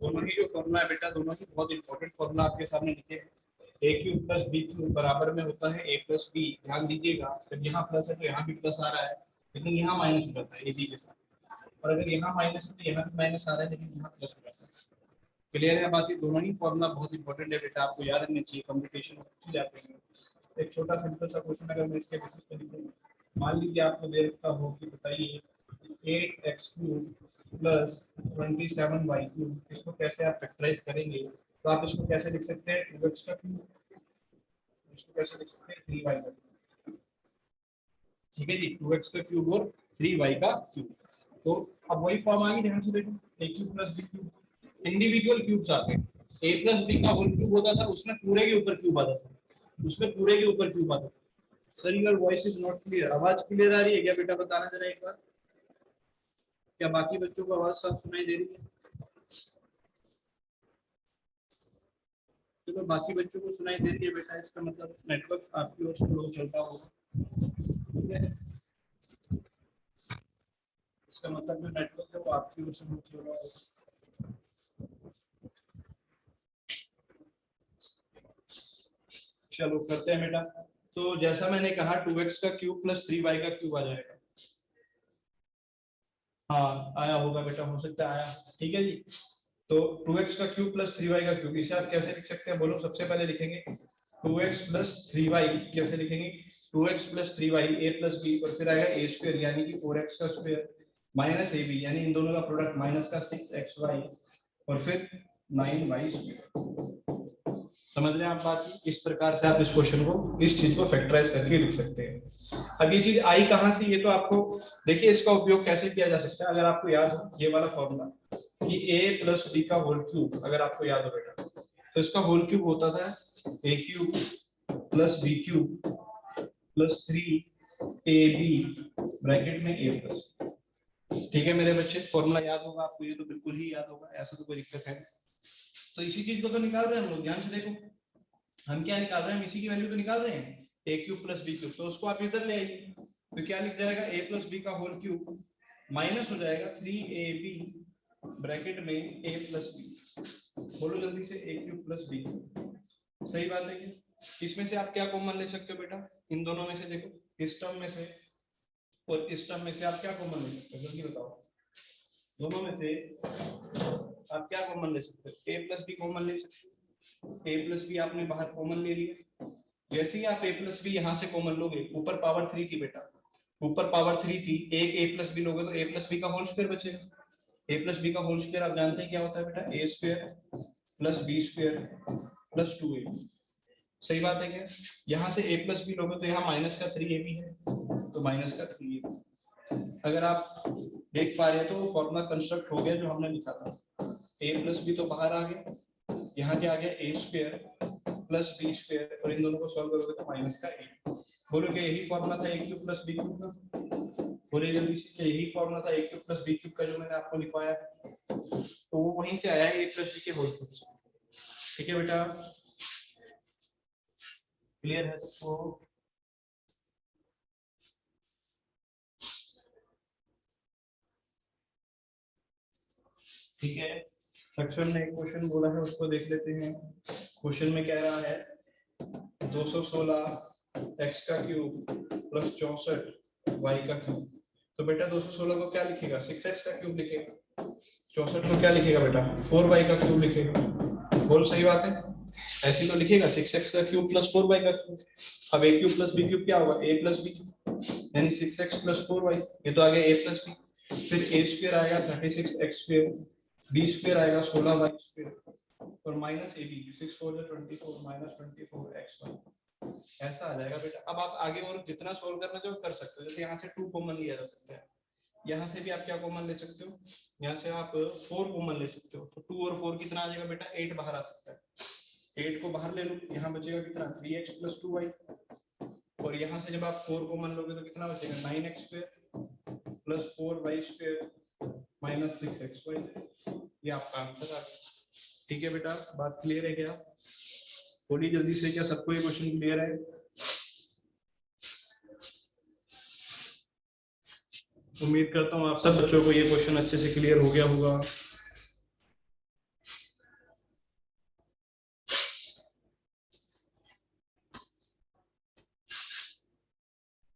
दोनों ही जो फॉर्मूला है बेटा, दोनों ही बहुत इंपॉर्टेंट फॉर्मूला आपके सामने लिखे हैं। ए क्यूब प्लस बी क्यूब बराबर में होता है ए प्लस बी। ध्यान दीजिएगा, जब यहाँ प्लस है तो यहाँ भी प्लस आ रहा है, लेकिन यहाँ माइनस हो जाता है ए बी के साथ, और अगर यहाँ माइनस है तो यहाँ भी माइनस आ रहा है, लेकिन यहाँ प्लस हो जाता है। क्लियर है बात? ये दोनों ही फॉर्मूला बहुत इंपॉर्टेंट है बेटा, आपको याद रखना चाहिए, कंप्यूटेशन अच्छी जाते हैं। एक छोटा सिंपल सा क्वेश्चन अगर मैं इसके बेसिस पे लिखूं, मान लीजिए आपको दे रखा हो कि बताइए 8x³ प्लस 27y³, इसको कैसे आप फैक्टराइज करेंगे? तो आप इसको कैसे लिख सकते हैं? 2x का क्यूब, इसको कैसे लिख सकते हैं? 3y का क्यूब। ठीक है जी, 2x का क्यूब और 3y का क्यूब। तो अब वही फॉर्म आ गई, ध्यान से देखो, a cube plus b cube, individual cubes आते हैं। a प्लस b का होल क्यूब होता था, उसमें पूरे के ऊपर क्यूब आता था, उसमें पूरे के ऊपर क्यूब आता था। Sir your voice is not clear, आवाज क्लियर आ रही है क्या बेटा? बताना जरा एक बार, क्या बाकी बच्चों को आवाज साफ सुनाई दे रही है? चलो बाकी बच्चों को सुनाई दे रही है बेटा, इसका मतलब नेटवर्क आपकी ओर से स्लो चलता होगा। ठीक है, इसका मतलब जो नेटवर्क है वो आपकी ओर से स्लो चल रहा होगा। चलो करते हैं बेटा। तो जैसा मैंने कहा 2x का क्यूब प्लस 3y का क्यूब आ जाएगा। हाँ आया होगा बेटा, हो सकता है आया। ठीक है जी, तो 2x का क्यूब प्लस 3y का क्यूब, इसे आप कैसे लिख सकते हैं बोलो? सबसे पहले लिखेंगे 2x प्लस 3y, कैसे लिखेंगे? 2x plus 3y a plus b, और फिर आएगा a स्क्वायर यानी कि 4x का स्क्वायर माइनस ab यानी इन दोनों का प्रोडक्ट माइनस का 6xy, और फिर 9y स्क्वायर। समझ रहे हैं आप बात की? इस प्रकार से आप इस क्वेश्चन को, इस चीज को फैक्टराइज करके लिख सकते हैं। अब ये चीज आई कहां से, ये तो आपको देखिए इसका उपयोग कैसे किया जा सकता है। अगर आपको याद हो ये वाला फॉर्मूला कि a प्लस b का होल क्यूब, अगर आपको याद हो बेटा, तो इसका होल क्यूब होता था a cube plus b cube plus 3ab bracket में a प्लस। ठीक है मेरे बच्चे, फॉर्मूला याद होगा आपको, ये तो बिल्कुल ही याद होगा, ऐसा तो कोई दिक्कत है। तो इसी चीज को तो निकाल रहे हैं हम लोग, ध्यान से देखो, हम क्या निकाल रहे हैं? हम इसी की वैल्यू तो निकाल रहे हैं, a cube plus b cube. तो उसको आप इधर ले आइए, तो क्या लिख जाएगा? a प्लस b का होल क्यूब माइनस हो जाएगा 3ab ब्रैकेट में a प्लस b। बोलो जल्दी से, a cube plus b cube. सही बात है कि इसमें से आप क्या कॉमन ले सकते हो बेटा? इन दोनों में से देखो, इस टर्म में से और इस टर्म में से आप क्या कॉमन ले सकते हो? जल्दी बताओ, दोनों में से आप क्या कॉमन ले सकते हो? a प्लस b कॉमन ले सकते हो। a प्लस बी आपने बाहर कॉमन ले लिया, जैसे ही आप a प्लस बी यहाँ से कॉमन लोगे, ऊपर पावर 3 थी बेटा, ऊपर पावर 3 थी, एक a प्लस बी लोगे तो a प्लस बी का होल स्क्वायर बचेगा। a प्लस बी का होल स्क्वायर आप जानते हैं क्या होता है बेटा? a square plus b square plus 2ab। सही बात है क्या? यहाँ से a प्लस बी लोगे तो यहाँ माइनस का 3ab है, तो माइनस का 3ab। अगर आप देख पा रहे हैं तो फॉर्मूला कंस्ट्रक्ट हो गया जो हमने लिखा था। a प्लस बी तो बाहर आ गया, यहाँ क्या आ गया? a square plus b square, और इन दोनों को सॉल्व करोगे तो माइनस का a। बोलो कि यही फॉर्मूला था a cube plus b cube का? बोलिए जल्दी से, यही फॉर्मूला था a cube plus b cube का जो मैंने आपको लिखवाया, तो वो वहीं से आया है a प्लस b के होल क्यूब से। ठीक है बेटा, क्लियर है सबको? ठीक है, सेक्शन ने एक क्वेश्चन बोला है, उसको देख लेते हैं। क्वेश्चन में कह रहा है 216 x का क्यूब प्लस 64 y का क्यूब। तो बेटा 216 को क्या लिखेगा? 6x का क्यूब लिखेगा। 64 को क्या लिखेगा बेटा? 4y का क्यूब लिखेगा। बोल सही बात है, ऐसी तो लिखेगा 6x का क्यूब प्लस 4y का क्यूब। अब a cube plus b cube क्या होगा? a प्लस b यानी 6x प्लस 4y, ये तो आ गया a प्लस b। फिर a स्क्वायर आएगा 36x स्क्वायर, b स्क्वायर आएगा 16y स्क्वायर, और माइनस ab 6 4 24 माइनस 24x1, ऐसा आ जाएगा बेटा। अब आप आगे और जितना सोल्व करना चाहो कर सकते हो। जैसे यहाँ से 2 कॉमन लिया जा सकता है, यहाँ से भी आप क्या कॉमन ले सकते हो? यहाँ से आप 4 कॉमन ले सकते हो, तो 2 और 4 कितना आ जाएगा बेटा? 8 बाहर आ सकता है। 8 को बाहर ले लो, यहाँ बचेगा कितना? 3x प्लस 2y, और यहाँ से जब आप 4 कॉमन लोगे तो कितना बचेगा? 9x square plus 4y square minus 6xy। ये आपका आंसर आ गया। ठीक है बेटा, बात क्लियर है क्या? बोलिए जल्दी से, क्या सबको ये क्वेश्चन क्लियर है? उम्मीद करता हूँ आप सब बच्चों को ये क्वेश्चन अच्छे से क्लियर हो गया होगा।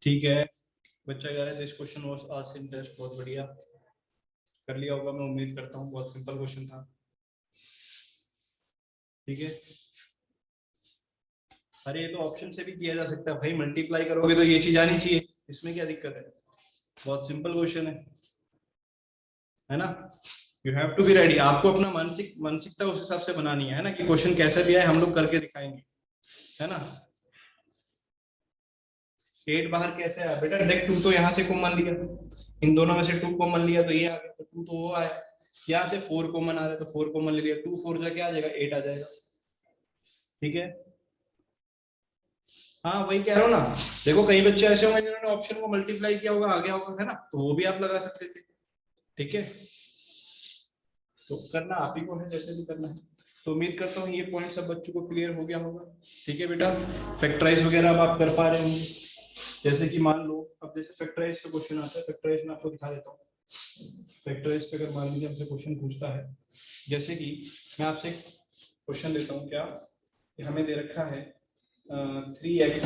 ठीक है, बच्चा कह रहा है this question was asked in test, बहुत बढ़िया, कर लिया होगा मैं उम्मीद करता हूँ, बहुत सिंपल क्वेश्चन था। ठीक है, अरे ये तो ऑप्शन से भी किया जा सकता है भाई, मल्टीप्लाई करोगे तो ये चीज आनी चाहिए, इसमें क्या दिक्कत है, बहुत सिंपल क्वेश्चन है ना। You have to be ready, आपको अपना मानसिकता उस हिसाब से बनानी है ना, कि क्वेश्चन कैसा भी आए हम लोग करके दिखाएंगे, है ना। 8 बाहर कैसे आया बेटा, देख 2 तो यहाँ से कॉमन लिया, इन दोनों में से 2 कॉमन लिया तो ये आ गया, तो 2 तो वो आया, यहाँ से 4 कॉमन आ रहा है तो 4 कॉमन ले लिया, 2 4 जा क्या आ जाएगा, 8 आ जाएगा। ठीक है, हाँ वही कह रहा हूँ ना, देखो कई बच्चे ऐसे होंगे जिन्होंने ऑप्शन को मल्टीप्लाई किया होगा, आ गया होगा, है ना, तो वो भी आप लगा सकते थे। ठीक है, तो करना आप ही को है, जैसे भी करना है। तो उम्मीद करता हूँ ये पॉइंट सब बच्चों को क्लियर हो गया होगा। ठीक है बेटा, फैक्टराइज वगैरह अब आप कर पा रहे होंगे, जैसे कि मान लो अब जैसे फैक्टराइज का क्वेश्चन आता है, फैक्टराइज में आपको दिखा देता हूँ। फैक्टराइज पे अगर मान लीजिए हमसे क्वेश्चन पूछता है, जैसे कि मैं आपसे एक क्वेश्चन देता हूँ, क्या कि हमें दे रखा है 3x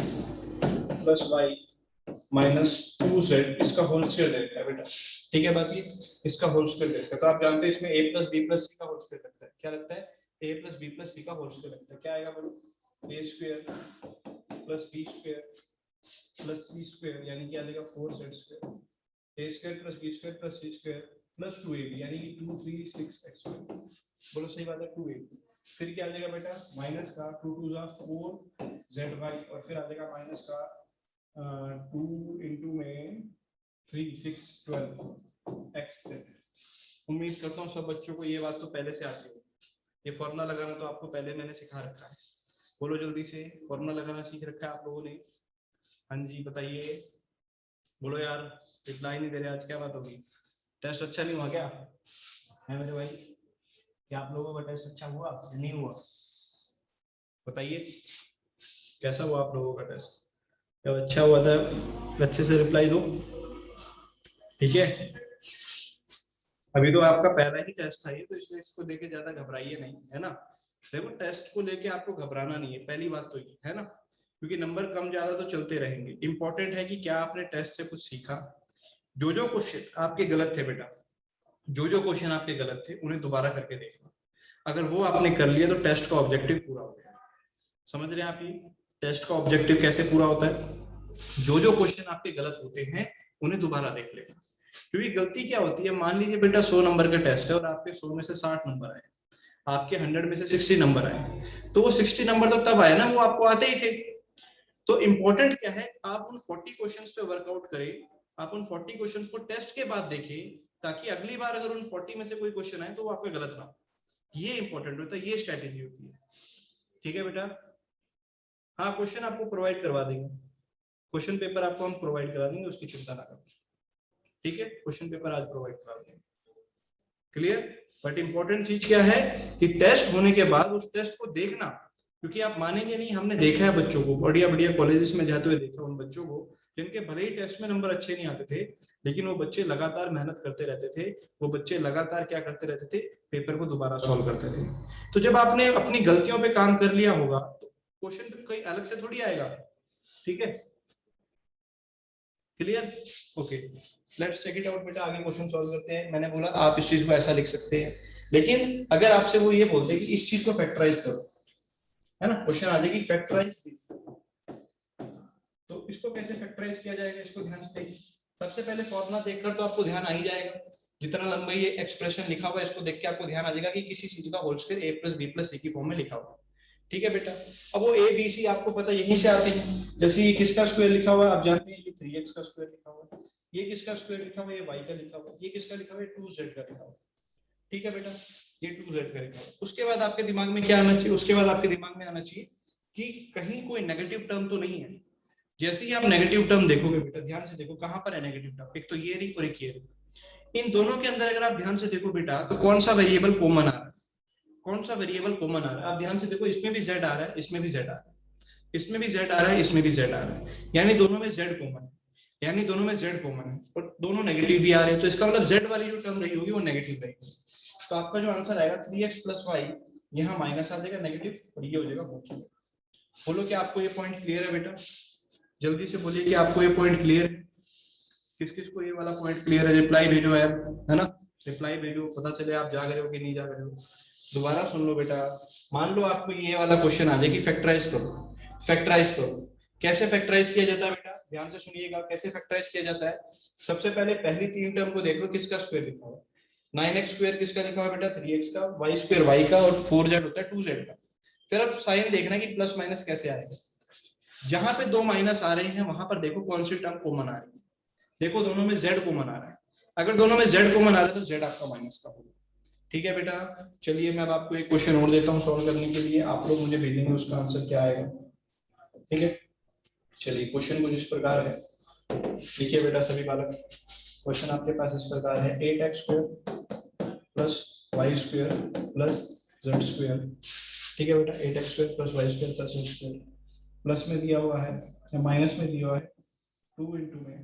+ y -2z, इसका होल स्क्वायर दे रखा है बेटा। ठीक है बात, ये इसका होल स्क्वायर दे रखा है, तो आप जानते हैं इसमें a + b + c का होल स्क्वायर लगता है, क्या लगता है, a + b + c का होल स्क्वायर लगता है, क्या आएगा बोलो, a² + b² + c², यानी कि आ जाएगा 4z², a² + b² + c² + 2ab, यानी कि 2 3 6x², बोलो सही बात है, 2ab। फिर क्या आ जाएगा बेटा, माइनस का 2 2 जा 4zy, और फिर आ जाएगा माइनस का 2 इंटू में 3 6 12 x। उम्मीद करता हूँ सब बच्चों को ये बात तो पहले से आती है, ये फॉर्मूला लगाना तो आपको पहले मैंने सिखा रखा है, बोलो जल्दी से, फॉर्मूला लगाना सीख रखा है आप लोगों ने। हाँ जी बताइए, बोलो यार, रिप्लाई नहीं दे रहे, आज क्या बात होगी, टेस्ट अच्छा नहीं हुआ क्या है मेरे भाई, क्या आप लोगों का टेस्ट अच्छा हुआ नहीं हुआ, बताइए कैसा हुआ आप लोगों का टेस्ट, जब अच्छा हुआ था अच्छे से रिप्लाई दो। ठीक है, अभी तो आपका पहला ही टेस्ट था ये, तो इसलिए इसको देके ज्यादा घबराइए नहीं, है ना। देखो टेस्ट को लेके आपको घबराना नहीं है, पहली बात तो ये है ना, क्योंकि नंबर कम ज्यादा तो चलते रहेंगे, इंपॉर्टेंट है कि क्या आपने टेस्ट से कुछ सीखा। जो क्वेश्चन आपके गलत थे बेटा, जो क्वेश्चन आपके गलत थे उन्हें दोबारा करके देखना, अगर वो आपने कर लिया तो टेस्ट का ऑब्जेक्टिव पूरा हो गया। समझ रहे हैं आप, ये टेस्ट का ऑब्जेक्टिव कैसे पूरा होता है, जो क्वेश्चन आपके गलत होते हैं उन्हें दोबारा देख लेना। क्योंकि गलती क्या होती है, मान लीजिए बेटा 100 नंबर का टेस्ट है और आपके 100 में से 60 नंबर आए, आपके 100 में से 60 नंबर आए, तो वो 60 नंबर तो तब आए ना, वो आपको आते ही थे। तो इंपॉर्टेंट क्या है, आप उन 40 क्वेश्चंस पे वर्कआउट करें, आप उन 40 क्वेश्चंस को टेस्ट के बाद देखें, ताकि अगली बार अगर उन 40 में से कोई क्वेश्चन आए तो वो आपका गलत ना हो। ये इंपॉर्टेंट होता है, ये स्ट्रेटेजी होती है। ठीक है बेटा, हाँ क्वेश्चन आपको प्रोवाइड करवा देंगे, क्वेश्चन पेपर आपको हम प्रोवाइड करा देंगे, उसकी चिंता ना करो। ठीक है, क्वेश्चन पेपर आज प्रोवाइड करा देंगे, क्लियर। बट इंपॉर्टेंट चीज क्या है कि टेस्ट होने के बाद उस टेस्ट को देखना, क्योंकि आप मानेंगे नहीं, हमने देखा है बच्चों को, बढ़िया बढ़िया कॉलेजेस में जाते हुए देखा उन बच्चों को जिनके भले ही टेस्ट में नंबर अच्छे नहीं आते थे, लेकिन वो बच्चे लगातार मेहनत करते रहते थे, वो बच्चे लगातार क्या करते रहते थे, पेपर को दोबारा सॉल्व करते थे। तो जब आपने अपनी गलतियों पे काम कर लिया होगा तो क्वेश्चन कहीं अलग से थोड़ी आएगा। ठीक है, clear, okay, let's check it out बेटा, आगे क्वेश्चन सॉल्व करते हैं। मैंने बोला आप इस चीज को ऐसा लिख सकते हैं, लेकिन अगर आपसे वो ये बोलते कि इस चीज को फैक्टराइज करो, है ना, क्वेश्चन आ जाएगी फैक्टराइज, तो इसको कैसे फैक्टराइज किया जाएगा, इसको ध्यान से देखिए। सबसे पहले फॉर्मूला देखकर तो आपको ध्यान आ ही जाएगा, जितना लंबा ये एक्सप्रेशन लिखा हुआ है इसको देख के आपको ध्यान आ जाएगा कि किसी चीज का whole square a + b + c की फॉर्म में लिखा हुआ है। ठीक है बेटा, अब वो a b c आपको पता यहीं से आती है, जैसे ये किसका स्क्वायर लिखा हुआ है आप जानते हैं, ये 3x का स्क्वायर लिखा हुआ है, ये किसका स्क्वायर लिखा हुआ है, ये y का लिखा हुआ है, ये किसका लिखा हुआ है, 2z का लिखा हुआ है। ठीक है बेटा, ये 2z का लिखा हुआ है। उसके बाद आपके दिमाग में क्या आना चाहिए, उसके बाद आपके दिमाग में आना चाहिए कि कहीं कोई नेगेटिव टर्म तो नहीं है। जैसे ही आप नेगेटिव टर्म देखोगे बेटा, ध्यान से देखो कहां पर है नेगेटिव टर्म, एक तो ये रही और एक ये रही, इन दोनों के अंदर अगर आप ध्यान से देखो बेटा, तो कौन सा वेरिएबल कॉमन आ रहा है, कौन सा वेरिएबल कॉमन आ रहा है, आप ध्यान से देखो, इसमें भी z आ रहा है, इसमें भी z आ रहा है, इसमें भी z आ रहा है, इसमें भी z आ रहा है, यानी दोनों में z कॉमन है, यानी दोनों में z कॉमन है, और दोनों नेगेटिव भी आ रहे हैं, तो इसका मतलब z वाली जो टर्म रही होगी वो नेगेटिव रहेगी। तो आपका जो आंसर आएगा 3x + y, यहाँ माइनस आ जाएगा नेगेटिव, और ये हो जाएगा पॉजिटिव। बोलो क्या आपको ये पॉइंट क्लियर है बेटा, जल्दी से बोलिए कि आपको ये पॉइंट क्लियर है, किस किस को ये वाला पॉइंट क्लियर है, रिप्लाई भेजो यार, है ना, रिप्लाई भेजो, पता चले आप जाग रहे हो कि नहीं जाग रहे हो। दोबारा सुन लो बेटा, मान लो आपको ये वाला क्वेश्चन आ जाए कि फैक्टराइज करो, फैक्टराइज करो। कैसे फैक्टराइज किया जाता है बेटा, ध्यान से सुनिएगा, कैसे फैक्टराइज किया जाता है। सबसे पहले पहली तीन टर्म को देख लो, किसका स्क्वायर लिखा हुआ है। 9x स्क्वायर किसका लिखा हुआ है बेटा, 3x का, y स्क्वायर y का, और 4z होता है 2z का। फिर अब साइन देखना कि प्लस माइनस कैसे आएगा। जहां पे दो माइनस आ रहे हैं वहां पर देखो कौन सी टर्म कॉमन आ रही है। देखो दोनों में z कॉमन आ रहा है, अगर दोनों में z कॉमन आ रहा है तो z आपका माइनस का होगा। ठीक है बेटा, चलिए मैं अब आपको एक क्वेश्चन और देता हूँ सॉल्व करने के लिए, आप लोग मुझे भेजेंगे उसका आंसर क्या आएगा। ठीक है, चलिए क्वेश्चन कुछ इस प्रकार है, देखिए बेटा सभी बालक, क्वेश्चन आपके पास इस प्रकार है, 8x square plus Y square plus Z square. ठीक है बेटा, 8x square plus Y square plus Z square, plus में दिया हुआ है या माइनस में दिया हुआ है 2 इंटू में,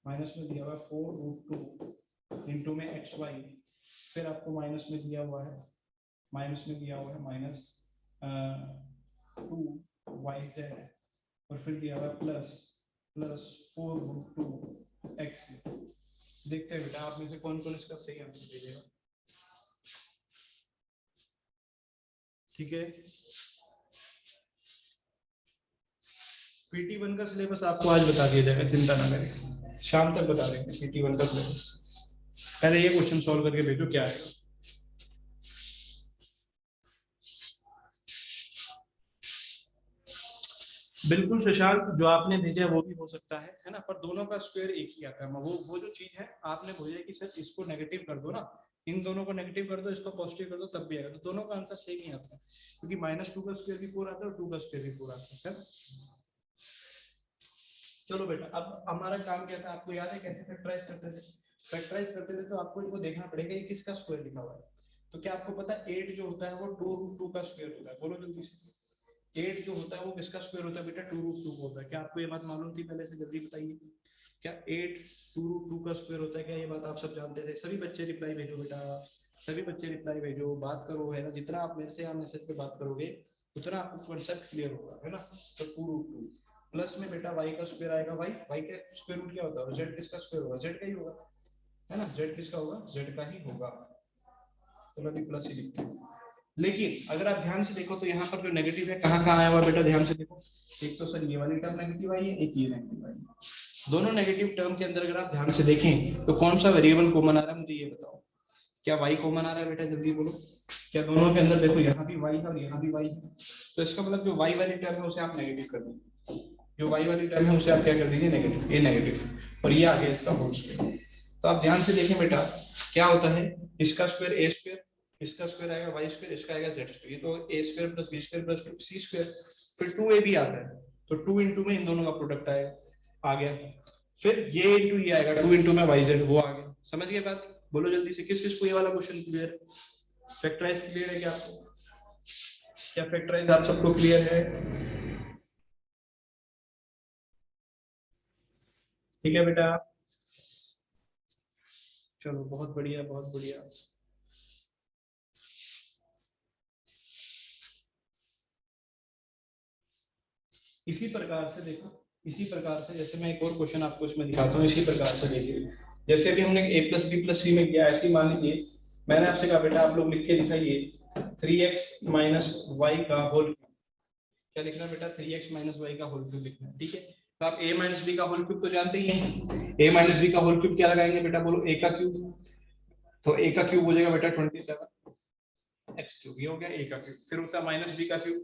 माइनस में दिया हुआ है 4√2 इंटू में एक्स वाई, फिर आपको माइनस में दिया हुआ है, माइनस में दिया हुआ है माइनस 2 yz, और फिर दिया हुआ है प्लस प्लस 4√2 x। देखते हैं बेटा आप में से कौन कौन इसका सही आंसर दे देगा। ठीक है, PT1 का सिलेबस आपको आज बता दिया जाएगा, चिंता ना करें, शाम तक बता देंगे PT1 का सिलेबस। पहले ये क्वेश्चन सॉल्व करके भेजो क्या आएगा। बिल्कुल शशांक, जो आपने भेजा वो भी हो सकता है ना, पर दोनों का स्क्वायर एक ही आता है। वो जो चीज है आपने भेजा कि सर इसको नेगेटिव कर दो ना, इन दोनों को नेगेटिव कर दो, इसको पॉजिटिव कर दो, तब भी आएगा, तो दोनों का आंसर सेम ही आता है, क्योंकि -2 का स्क्वायर भी 4 आता है और 2 का स्क्वायर भी 4 आता है। चलो बेटा, अब हमारा काम क्या था, आपको याद है कैसे फैक्टराइज करते थे। फैक्टराइज करते थे तो आपको इनको देखना पड़ेगा कि किसका स्क्वायर लिखा हुआ है। तो क्या आपको पता है 8 जो होता है वो 2√2 का स्क्वायर होता है, बोलो जल्दी से। 8 जो होता है वो किसका स्क्वायर होता है बेटा, 2√2 का होता है। क्या आपको ये बात मालूम थी पहले से, जल्दी बताइए। क्या 8 2√2 का स्क्वायर होता है, क्या ये बात आप सब जानते थे। सभी बच्चे रिप्लाई भेजो बेटा, सभी बच्चे रिप्लाई भेजो, बात करो, है ना, जितना आप मेरे से मैसेज पे बात करोगे उतना आपको कॉन्सेप्ट क्लियर होगा, है ना। तो 2√2 प्लस में बेटा y का स्क्वायर आएगा, y का स्क्वायर रूट क्या होता है, z किसका स्क्वायर होगा, z का ही होगा, है ना, z किसका होगा, z का ही होगा। चलो अभी प्लस ही लिखते हैं। लेकिन अगर आप ध्यान से देखो तो यहाँ पर जो नेगेटिव है कहाँ कहाँ आया हुआ बेटा, ध्यान से देखो। एक तो सर ये वाली टर्म नेगेटिव आई है, एक ये नेगेटिव आई है। दोनों नेगेटिव टर्म के अंदर अगर आप ध्यान से देखें तो कौन सा वेरिएबल कॉमन आ रहा है, मुझे ये बताओ। क्या y कॉमन आ रहा है बेटा, जल्दी बोलो। क्या दोनों के अंदर देखो, यहाँ भी y है और यहाँ भी y है, तो इसका मतलब जो y वाली टर्म है उसे आप नेगेटिव कर दीजिए, जो y वाली टर्म है उसे आप क्या कर दीजिए, नेगेटिव, ये नेगेटिव, और ये आ गया इसका होल स्क्वायर। तो आप ध्यान से देखें बेटा, क्या होता है, इसका स्क्वायर a स्क्वायर, इसका स्क्वायर आएगा y स्क्वायर, इसका आएगा z स्क्वायर, ये तो a square plus b square plus 2c square, फिर 2ab आता है, तो 2 इंटू में इन दोनों का प्रोडक्ट आएगा, आ गया। फिर ये इंटू ये आएगा, 2 इंटू में yz, वो आ गया। समझ गए बात, बोलो जल्दी से, किस किस को ये वाला क्वेश्चन क्लियर है, फैक्टराइज क्लियर है क्या आपको, क्या फैक्टराइज आप सबको क्लियर है। ठीक है बेटा, चलो बहुत बढ़िया बहुत बढ़िया। इसी प्रकार से देखो, इसी प्रकार से जैसे मैं एक और क्वेश्चन आपको इसमें दिखाता हूँ, इसी प्रकार से देखिए, जैसे अभी हमने a प्लस बी प्लस सी में किया, ऐसे ही मान लीजिए मैंने आपसे कहा बेटा आप लोग लिख के दिखाइए 3x माइनस वाई का होल क्यूब। क्या लिखना है बेटा, 3x माइनस वाई का होल क्यूब लिखना है। ठीक है, तो आप a माइनस बी का होल क्यूब तो जानते ही हैं, a माइनस बी का होल क्यूब क्या लगाएंगे बेटा, बोलो a का क्यूब, तो a का क्यूब हो जाएगा बेटा 27x क्यूब, ये हो गया a का क्यूब। फिर होता है माइनस बी का क्यूब,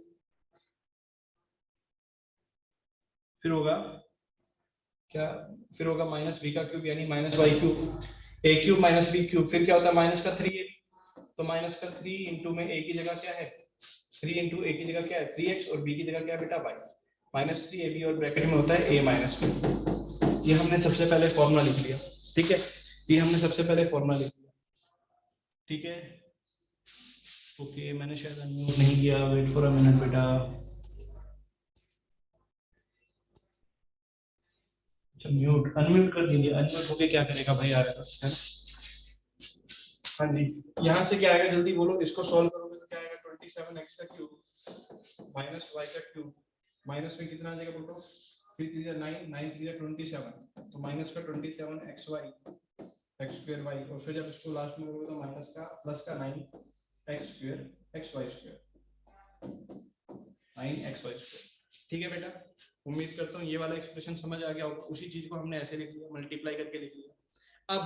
फिर होगा क्या, फिर होगा माइनस बी का क्यूब यानी माइनस वाई क्यूब, ए क्यूब माइनस बी क्यूब, फिर क्या होता है माइनस का 3 तो माइनस का 3 इंटू में ए की जगह क्या है, 3 इंटू ए की जगह क्या है 3x, और बी की जगह क्या है बेटा वाई, -3ab, और ब्रैकेट में होता है a माइनस बी। ये हमने सबसे पहले फॉर्मूला लिख लिया। ठीक है, ये हमने सबसे पहले फॉर्मूला लिख लिया। ठीक है, ओके, मैंने शायद अनम्यूट नहीं किया, वेट फॉर अ मिनट बेटा। अच्छा म्यूट, अनम्यूट कर दीजिए, अनम्यूट होके क्या करेगा भाई, आ रहा है ना। हाँ जी, यहाँ से क्या आएगा जल्दी बोलो, इसको सॉल्व करोगे तो क्या आएगा, 27x का क्यूब माइनस वाई का क्यूब, माइनस में कितना आ जाएगा बोलो, 3 3 9 9 3 27, तो माइनस का 27 X Y X square Y, और फिर जब इसको लास्ट में करोगे तो माइनस का प्लस का 9 X square X Y square 9 X Y square. ठीक है बेटा, उम्मीद करता हूँ ये वाला एक्सप्रेशन समझ आ गया होगा। उसी चीज को हमने ऐसे लिख लिया, मल्टीप्लाई करके लिख लिया। अब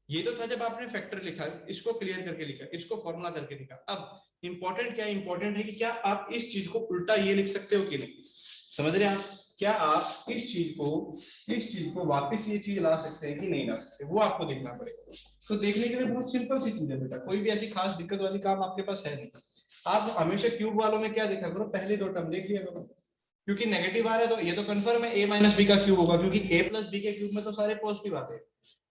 ये तो था जब आपने फैक्टर लिखा, इसको क्लियर करके लिखा, इसको फॉर्मूला करके लिखा। अब इंपॉर्टेंट क्या है, इंपॉर्टेंट है कि क्या आप इस चीज को उल्टा ये लिख सकते हो कि नहीं, समझ रहे हैं आप? क्या आप इस चीज को वापस ये चीज ला सकते हैं कि नहीं ला सकते, वो आपको देखना पड़ेगा। तो देखने के लिए बहुत सिंपल सी चीज है बेटा, कोई भी ऐसी खास दिक्कत वाली काम आपके पास है नहीं। आप हमेशा क्यूब वालों में क्या देखा करो, पहले दो टर्म देख लिया करो, क्योंकि नेगेटिव आ रहा है तो ये तो कंफर्म है a माइनस बी का क्यूब होगा, क्योंकि a प्लस बी के क्यूब में तो सारे पॉजिटिव आते हैं।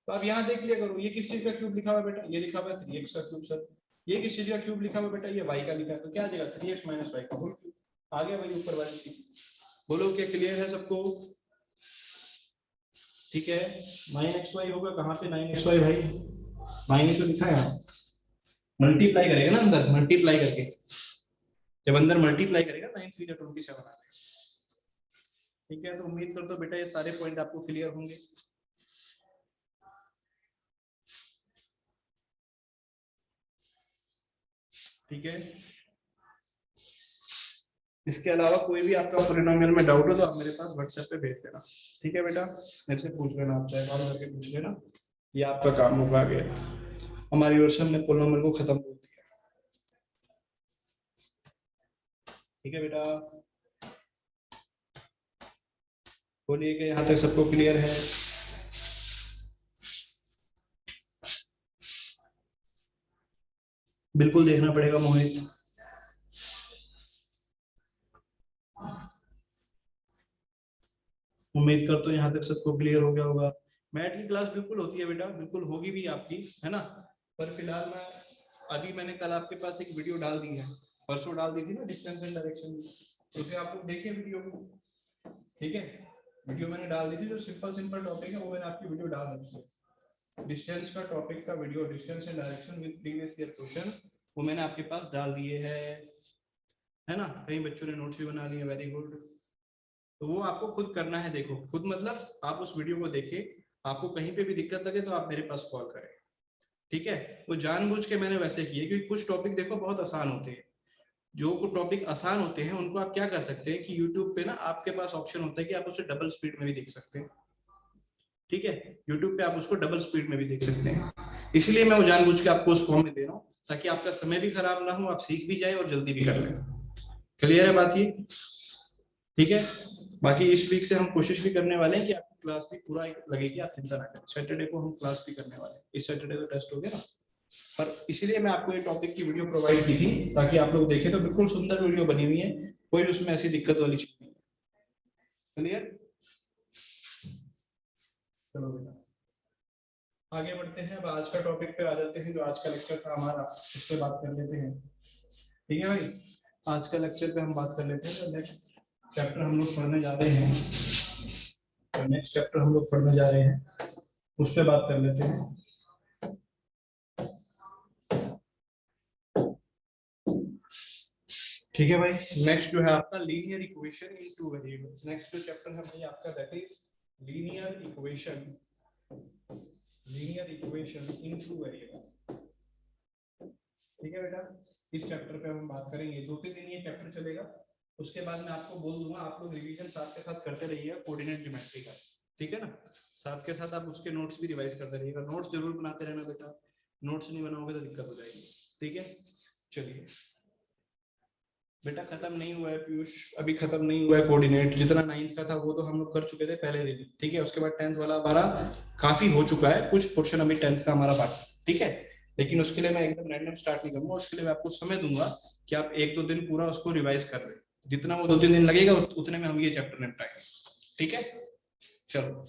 तो आप यहाँ देख लिया करो, ये किस चीज का क्यूब लिखा हुआ है बेटा, ये लिखा हुआ है 3x का क्यूब सर। ये किस चीज का क्यूब लिखा हुआ है बेटा, ये y का लिखा है, तो क्या आ जाएगा 3x माइनस वाई का होल क्यूब। आ गया भाई ऊपर वाली चीज। बोलो क्या क्लियर है सबको? ठीक है, 9xy होगा, कहाँ पे 9xy भाई, 9 ही तो लिखा है, मल्टीप्लाई करेगा ना अंदर, मल्टीप्लाई करके जब अंदर मल्टीप्लाई करेगा 9 3 27 आ जाएगा। ठीक है, तो उम्मीद करता हूं बेटा ये सारे पॉइंट आपको क्लियर होंगे। ठीक है, इसके अलावा कोई भी आपका पॉलिनोमियल में डाउट हो तो आप मेरे पास व्हाट्सएप पे भेज देना। ठीक है बेटा, मेरे से पूछ लेना, आप चाहे कॉल करके पूछ लेना, ये आपका काम होगा आगे। हमारी ओर से हमने पॉलिनोमियल को खत्म कर दिया। ठीक है बेटा, बोलिए कि यहाँ तक सबको क्लियर है? बिल्कुल देखना पड़ेगा मोहित। उम्मीद करता हूँ यहाँ तक सबको क्लियर हो गया होगा। मैथ की क्लास बिल्कुल होती है बेटा, बिल्कुल होगी भी आपकी, है ना। पर फिलहाल मैं मैंने कल आपके पास एक वीडियो डाल दी है, परसों डाल दी थी ना, डिस्टेंस एंड डायरेक्शन, उसे आप लोग देखिए वीडियो को। ठीक है, वीडियो मैंने डाल दी थी, जो सिंपल सिंपल टॉपिक है वो मैंने आपकी वीडियो डाल रखी है। डिस्टेंस का टॉपिक का video, distance and direction with previous year question, वो मैंने आपके पास डाल दिए है ना। कई बच्चों ने नोट्स भी बना लिए, वेरी गुड। तो वो आपको खुद करना है, देखो खुद मतलब आप उस वीडियो को देखें, आपको कहीं पे भी दिक्कत लगे तो आप मेरे पास कॉल करें। ठीक है, वो जानबूझ के मैंने वैसे किए क्योंकि कुछ टॉपिक देखो बहुत आसान होते हैं। जो टॉपिक आसान होते हैं उनको आप क्या कर सकते हैं कि यूट्यूब पे ना आपके पास ऑप्शन होता है कि आप उसे डबल स्पीड में भी देख सकते हैं। ठीक है, यूट्यूब पे आप उसको डबल स्पीड में भी देख सकते हैं, इसलिए मैं वो जानबूझ के आपको उस फॉर्म में दे रहा हूँ, ताकि आपका समय भी खराब ना हो, आप सीख भी जाए और जल्दी भी कर लें। क्लियर है बात ये? ठीक है, बाकी इस वीक से हम कोशिश भी करने वाले हैं कि आपकी क्लास भी पूरा लगेगी, आप चिंता ना करें। सैटरडे को हम क्लास भी करने वाले हैं, इस सैटरडे तो टेस्ट हो गया ना, पर इसीलिए मैं आपको ये टॉपिक की वीडियो प्रोवाइड की थी ताकि आप लोग देखें, तो बिल्कुल सुंदर वीडियो बनी हुई है, कोई उसमें ऐसी दिक्कत वाली चीज नहीं है। क्लियर? चलो बेटा आगे बढ़ते हैं, अब आज का टॉपिक पे आ जाते हैं, जो आज का लेक्चर था हमारा उस पर बात कर लेते हैं। ठीक है भाई, आज का लेक्चर पे हम बात कर लेते हैं। तो नेक्स्ट चैप्टर हम लोग पढ़ने जा रहे हैं, तो नेक्स्ट चैप्टर हम लोग पढ़ने जा रहे हैं, उस पर बात कर लेते हैं। ठीक है भाई, नेक्स्ट जो है आपका linear equation in two variables. Next जो चैप्टर है भाई आपका that is linear equation in two variable. ठीक है बेटा, इस चैप्टर पे हम बात करेंगे, 2-3 दिन ये चैप्टर चलेगा, उसके बाद मैं आपको बोल दूंगा, आप लोग रिवीजन साथ के साथ करते रहिएगा कोऑर्डिनेट ज्योमेट्री का। ठीक है ना, साथ के साथ आप उसके नोट्स भी रिवाइज करते रहिएगा, नोट्स जरूर बनाते रहना बेटा, नोट्स नहीं बनाओगे तो दिक्कत हो जाएगी। ठीक है, चलिए बेटा, खत्म नहीं हुआ है पीयूष, अभी खत्म नहीं हुआ है कोऑर्डिनेट। जितना 9th का था वो तो हम लोग कर चुके थे पहले दिन। ठीक है, उसके बाद 10th वाला हमारा काफी हो चुका है, कुछ पोर्शन अभी 10th का हमारा बाकी। ठीक है, लेकिन उसके लिए मैं एकदम रैंडम स्टार्ट नहीं करूंगा, उसके लिए मैं आपको समय दूंगा कि आप 1-2 दिन पूरा उसको रिवाइज कर ले, जितना वो 2-3 दिन लगेगा उतने में हम ये चैप्टर निपटाएंगे। ठीक है, चलो।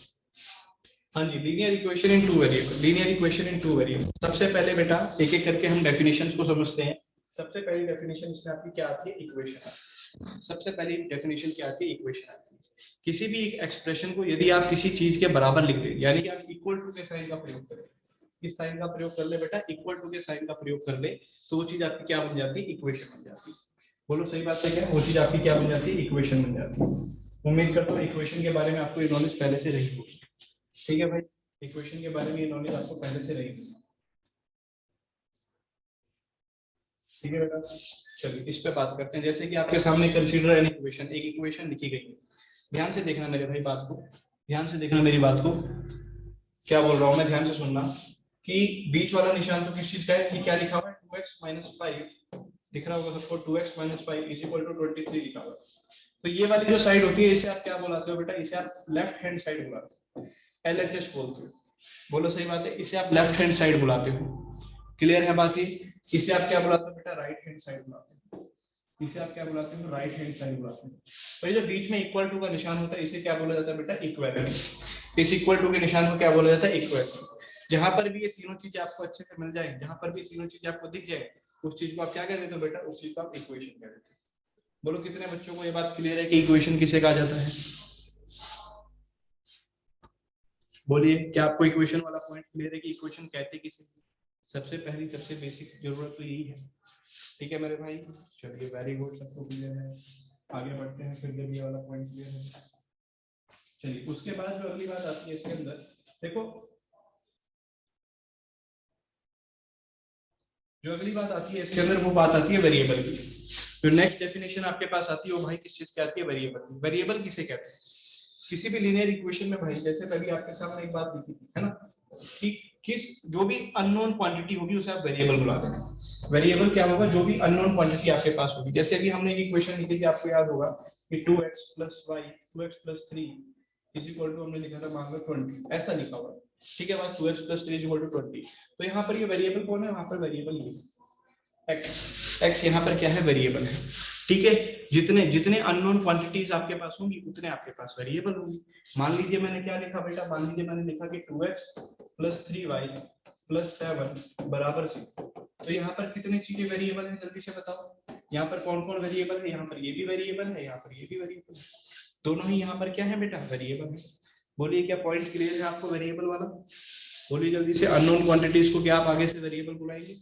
हाँ जी, linear equation in two variable, linear equation in two variable. सबसे पहले बेटा एक एक करके हम डेफिनेशंस को समझते हैं। सबसे पहली डेफिनेशन इसमें आपकी क्या आती है, इक्वेशन। सबसे पहली डेफिनेशन क्या आती है, इक्वेशन आती है। किसी भी एक्सप्रेशन को यदि आप किसी चीज के बराबर लिख दें, यानी कि आप इक्वल टू के साइन का प्रयोग करें, किस साइन का प्रयोग कर ले बेटा, इक्वल टू के साइन का प्रयोग कर ले, तो वो चीज आपकी क्या बन जाती है, इक्वेशन बन जाती है। बोलो सही बात है क्या, वो चीज आपकी क्या बन जाती है, इक्वेशन बन जाती है। उम्मीद करता हूँ इक्वेशन के बारे में आपको ये नॉलेज पहले से रही होगी। ठीक है भाई, इक्वेशन के बारे में ये नॉलेज आपको पहले से रही होगी। ठीक है बेटा, चलिए इस पे बात करते हैं। जैसे कि आपके सामने कंसीडर एन इक्वेशन, एक इक्वेशन लिखी गई है। ध्यान से देखना मेरे भाई बात को, ध्यान से देखना मेरी बात को, क्या बोल रहा हूँ मैं, ध्यान से सुनना कि बीच वाला निशान तो किस चीज का है, कि क्या लिखा हुआ है 2x - 5 दिख रहा होगा सबको, 2x - 5 = 23 लिखा हुआ है। तो ये वाली जो साइड होती है इसे आप क्या बुलाते हो बेटा, इसे आप लेफ्ट हैंड साइड बुलाते हो, LHS बोलते हो। बोलो सही बात है, इसे आप लेफ्ट हैंड साइड बुलाते हो। क्लियर है बात ये? इसे आप क्या बुलाते हो बेटा, राइट हैंड साइड बुलाते हो। इसे आप क्या बुलाते हो, राइट हैंड साइड बुलाते हो। तो ये जो बीच में इक्वल टू का निशान होता है इसे क्या बोला जाता है बेटा, इक्विवेलेंस। इस इक्वल टू के निशान को क्या बोला जाता है, इक्विवेलेंस। जहां पर भी ये तीनों चीजें आपको अच्छे से मिल जाए, जहां पर भी तीनों चीजें आपको दिख जाए, उस चीज को आप क्या कह देते हो बेटा, उस चीज को आप इक्वेशन कह देते हो। बोलो कितने बच्चों को ये बात क्लियर है कि इक्वेशन किसे कहा जाता है? बोलिए, क्या आपको इक्वेशन वाला पॉइंट क्लियर है कि इक्वेशन कहते किसे? सबसे पहली सबसे बेसिक जरूरत तो यही है। ठीक है मेरे भाई, चलिए वेरी गुड, सबको क्लियर है। आगे बढ़ते हैं फिर जब ये वाला पॉइंट क्लियर है। चलिए उसके बाद जो अगली बात आती है इसके अंदर, देखो जो अगली बात आती है इसके अंदर वो बात आती है वेरिएबल की। जो नेक्स्ट डेफिनेशन आपके पास आती है वो भाई किस चीज की आती है, वेरिएबल। वेरिएबल किसे कहते हैं? किसी भी लीनियर इक्वेशन में भाई, जैसे अभी आपके सामने एक बात लिखी थी है ना, कि किस जो भी अननोन क्वांटिटी होगी उसे आप वेरिएबल बुला देना। वेरिएबल क्या होगा, जो भी अननोन क्वांटिटी आपके पास होगी। जैसे अभी हमने एक इक्वेशन लिखी थी, आपको याद होगा कि 2x + y 2x + 3 हमने लिखा था मान लो 20, ऐसा लिखा हुआ है। ठीक है बात, 2x + 3 = 20। तो यहाँ पर ये वेरिएबल कौन है, वहां पर वेरिएबल ये x। x यहाँ पर क्या है, वेरिएबल है। ठीक है, जितने जितने अननोन क्वांटिटीज आपके पास होंगी उतने आपके पास वेरिएबल होंगी। मान लीजिए मैंने क्या लिखा बेटा, मान लीजिए मैंने लिखा कि 2x + 3y + 7 = 6। तो यहाँ पर कितनी चीजें वेरिएबल है, जल्दी से बताओ। यहाँ पर कौन कौन वेरिएबल है, यहाँ पर ये भी वेरिएबल है, यहाँ पर ये भी वेरिएबल है। दोनों ही यहाँ पर क्या है बेटा, वेरिएबल है। बोलिए क्या पॉइंट क्लियर है आपको वेरिएबल वाला? बोलिए जल्दी से, अननोन क्वांटिटीज को क्या आप आगे से वेरिएबल बुलाएंगे?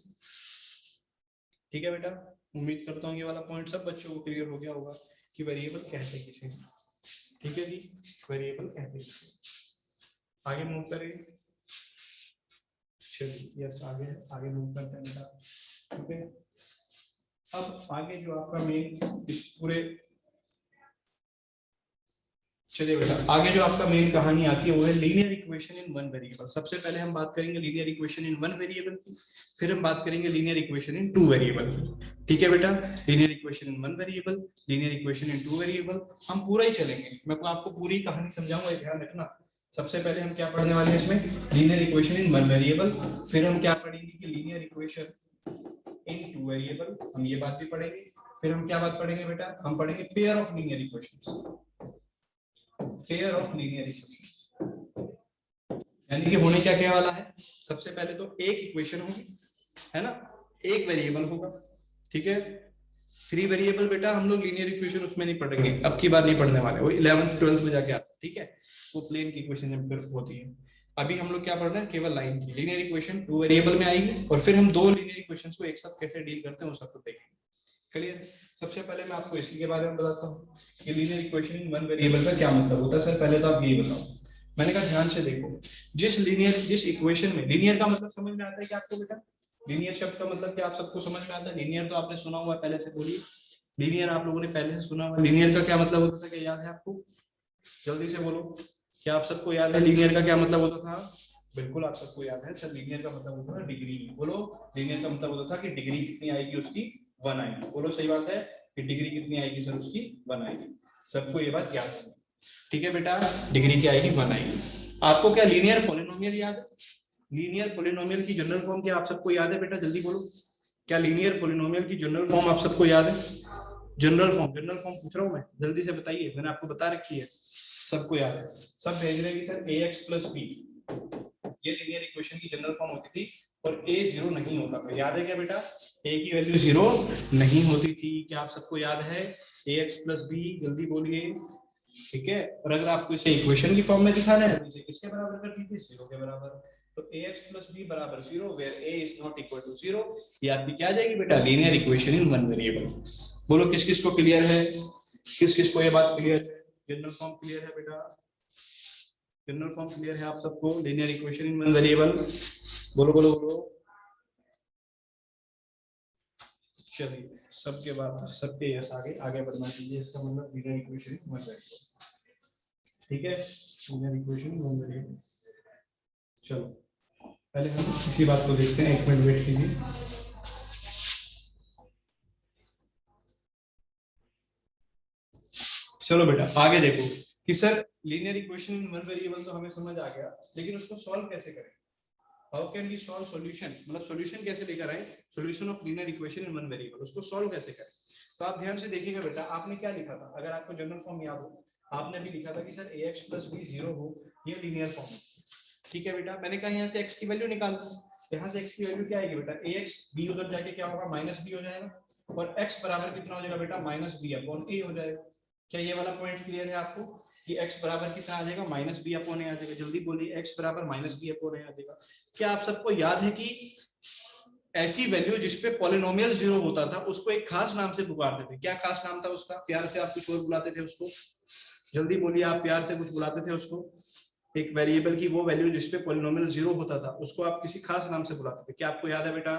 ठीक है बेटा, उम्मीद करता हूँ ये वाला पॉइंट सब बच्चों को क्लियर हो गया होगा कि वेरिएबल कहते हैं किसे। ठीक है जी, वेरिएबल कहते हैं किसे। आगे मूव करें, चलिए यस आगे मूव करते हैं बेटा। ठीक है, अब आगे जो आपका मेन इस पूरे, चलिए बेटा आगे जो आपका मेन कहानी आती है वो है linear equation in one variable. सबसे पहले हम बात करेंगे linear equation in one variable की, फिर हम बात करेंगे linear equation in two variable की। ठीक है बेटा, linear equation in one variable, linear equation in two variable, हम पूरा ही चलेंगे। मैं आपको पूरी कहानी समझाऊंगा, ध्यान रखना। सबसे पहले हम क्या पढ़ने वाले हैं इसमें, linear equation in one variable. फिर हम क्या पढ़ेंगे कि linear equation in two variable, हम ये बात भी पढ़ेंगे। फिर हम क्या बात पढ़ेंगे बेटा, हम पढ़ेंगे pair of linear equations, pair of linear equation. यानी कि होने क्या क्या वाला है, सबसे पहले तो एक इक्वेशन होगी है ना, एक वेरिएबल होगा। ठीक है, 3 वेरिएबल बेटा हम लोग लीनियर इक्वेशन उसमें नहीं पढ़ेंगे, अब की बार नहीं पढ़ने वाले, वो 11th 12th में जाके आता है। ठीक है, वो प्लेन की इक्वेशन जब होती है। अभी हम लोग क्या पढ़ रहे हैं, केवल लाइन की। लीनियर इक्वेशन 2 वेरिएबल में आएगी और फिर हम दो लीनियर इक्वेशंस को एक साथ कैसे डील करते हैं वो सब कुछ देखेंगे। क्लियर? सबसे पहले मैं आपको इसी के बारे में बताता हूँ कि linear equation in one variable का क्या मतलब होता है। सर पहले तो आप यही बताओ, मैंने कहा ध्यान से देखो, जिस इक्वेशन में, लीनियर का मतलब समझ में आता है क्या आपको बेटा? लीनियर शब्द का मतलब क्या आप सबको समझ में आता है? लीनियर तो आपने सुना हुआ पहले से, बोलिए लीनियर आप लोगों ने पहले से सुना हुआ। लीनियर का क्या मतलब होता था, क्या याद है आपको? जल्दी से बोलो, क्या आप सबको याद है लीनियर का क्या मतलब होता था? बिल्कुल आप सबको याद है सर, लीनियर का मतलब होता था डिग्री। बोलो, लीनियर का मतलब होता था कि डिग्री कितनी आएगी उसकी, 1 आएगी। बोलो सही बात है कि डिग्री कितनी आएगी सर उसकी, 1 आएगी। सबको ये बात याद है? ठीक है बेटा, डिग्री क्या आएगी, 1 आएगी। आपको क्या लीनियर पॉलिनोमियल याद है? लीनियर पॉलिनोमियल की जनरल फॉर्म क्या आप सबको याद है बेटा, जल्दी बोलो। क्या लीनियर पॉलिनोमियल की जनरल फॉर्म आप सबको याद है? जनरल फॉर्म पूछ रहा हूं मैं, जल्दी से बताइए, मैंने आपको बता रखी है, सबको याद है? सब भेज रहे हैं कि सर ax + b, ये लीनियर इक्वेशन की जनरल फॉर्म होती थी और a 0 नहीं होता था। याद है क्या बेटा, a की वैल्यू 0 नहीं होती थी। क्या आप सबको याद है? ax + b, जल्दी बोलिए। ठीक है, और अगर आपको इसे इक्वेशन की फॉर्म में दिखाना है तो इसे किसके बराबर कर दीजिए, 0 के बराबर। तो ax + b = 0 where a is not equal to 0, ये आपकी क्या आ जाएगी बेटा, linear equation in one variable. बोलो किस किस को क्लियर है, किस किस को ये बात क्लियर है? जनरल फॉर्म क्लियर है बेटा? जनरल फॉर्म क्लियर है आप सबको? Linear equation in one variable, बोलो बोलो बोलो। चलिए सबके बाद सबके यस आगे आगे बढ़ना चाहिए, इसका मतलब linear equation in one variable. ठीक है, linear equation in one variable. चलो पहले हम इसी बात को देखते हैं, एक मिनट वेट कीजिए। चलो बेटा आगे देखो कि sir linear equation in one variable तो हमें समझ आ गया, लेकिन उसको सॉल्व कैसे करें? How can we solve solution, मतलब सॉल्यूशन कैसे लेकर आए solution of linear equation in one variable, उसको सॉल्व कैसे करें? तो आप ध्यान से देखिएगा बेटा, आपने क्या लिखा था, अगर आपको जनरल फॉर्म याद हो, आपने भी लिखा था कि सर ax plus b 0 हो, ये लीनियर फॉर्म है। ठीक है बेटा, मैंने कहा यहाँ से x की वैल्यू निकाल लो, यहाँ से x की वैल्यू क्या आएगी बेटा, ax, b उधर जाके क्या होगा माइनस b हो जाएगा, और x बराबर कितना हो जाएगा बेटा माइनस b अपॉन a हो जाएगा। क्या ये वाला पॉइंट क्लियर है आपको कि x बराबर कितना आ जाएगा माइनस b अपॉन a आ जाएगा? जल्दी बोलिए, x बराबर माइनस b अपॉन a आ जाएगा। क्या आप सबको याद है कि ऐसी वैल्यू जिसपे पॉलिनोमियल जीरो होता था उसको एक खास नाम से पुकारते थे? क्या खास नाम था उसका? प्यार से आप कुछ और बुलाते थे उसको, जल्दी बोलिए, आप प्यार से कुछ बुलाते थे उसको, एक वेरिएबल की वो वैल्यू जिसपे पॉलिनोमियल जीरो होता था उसको आप किसी खास नाम से बुलाते थे। क्या आपको याद है बेटा?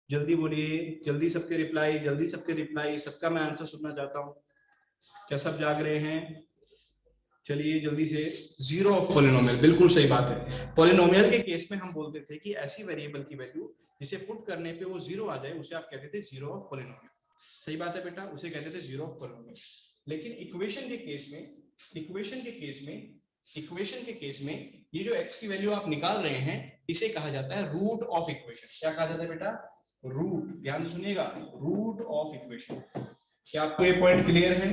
जल्दी बोलिए, जल्दी सबके रिप्लाई, जल्दी सबके रिप्लाई, सबका मैं आंसर सुनना चाहता हूँ। क्या सब जाग रहे हैं? चलिए जल्दी से। जीरो ऑफ पॉलिनोमियल, बिल्कुल सही बात है। पॉलिनोमियल के केस में हम बोलते थे कि ऐसी वेरिएबल की वैल्यू जिसे पुट करने पे वो जीरो आ जाए उसे आप कहते थे जीरो ऑफ पॉलिनोमियल। सही बात है बेटा, उसे कहते थे जीरो ऑफ पॉलिनोमियल। लेकिन इक्वेशन के केस में, इक्वेशन के केस में ये जो x की वैल्यू आप निकाल रहे हैं इसे कहा जाता है रूट ऑफ इक्वेशन। क्या कहा जाता है बेटा? रूट, ध्यान से सुनिएगा, रूट ऑफ इक्वेशन। क्या आपको ये पॉइंट क्लियर है?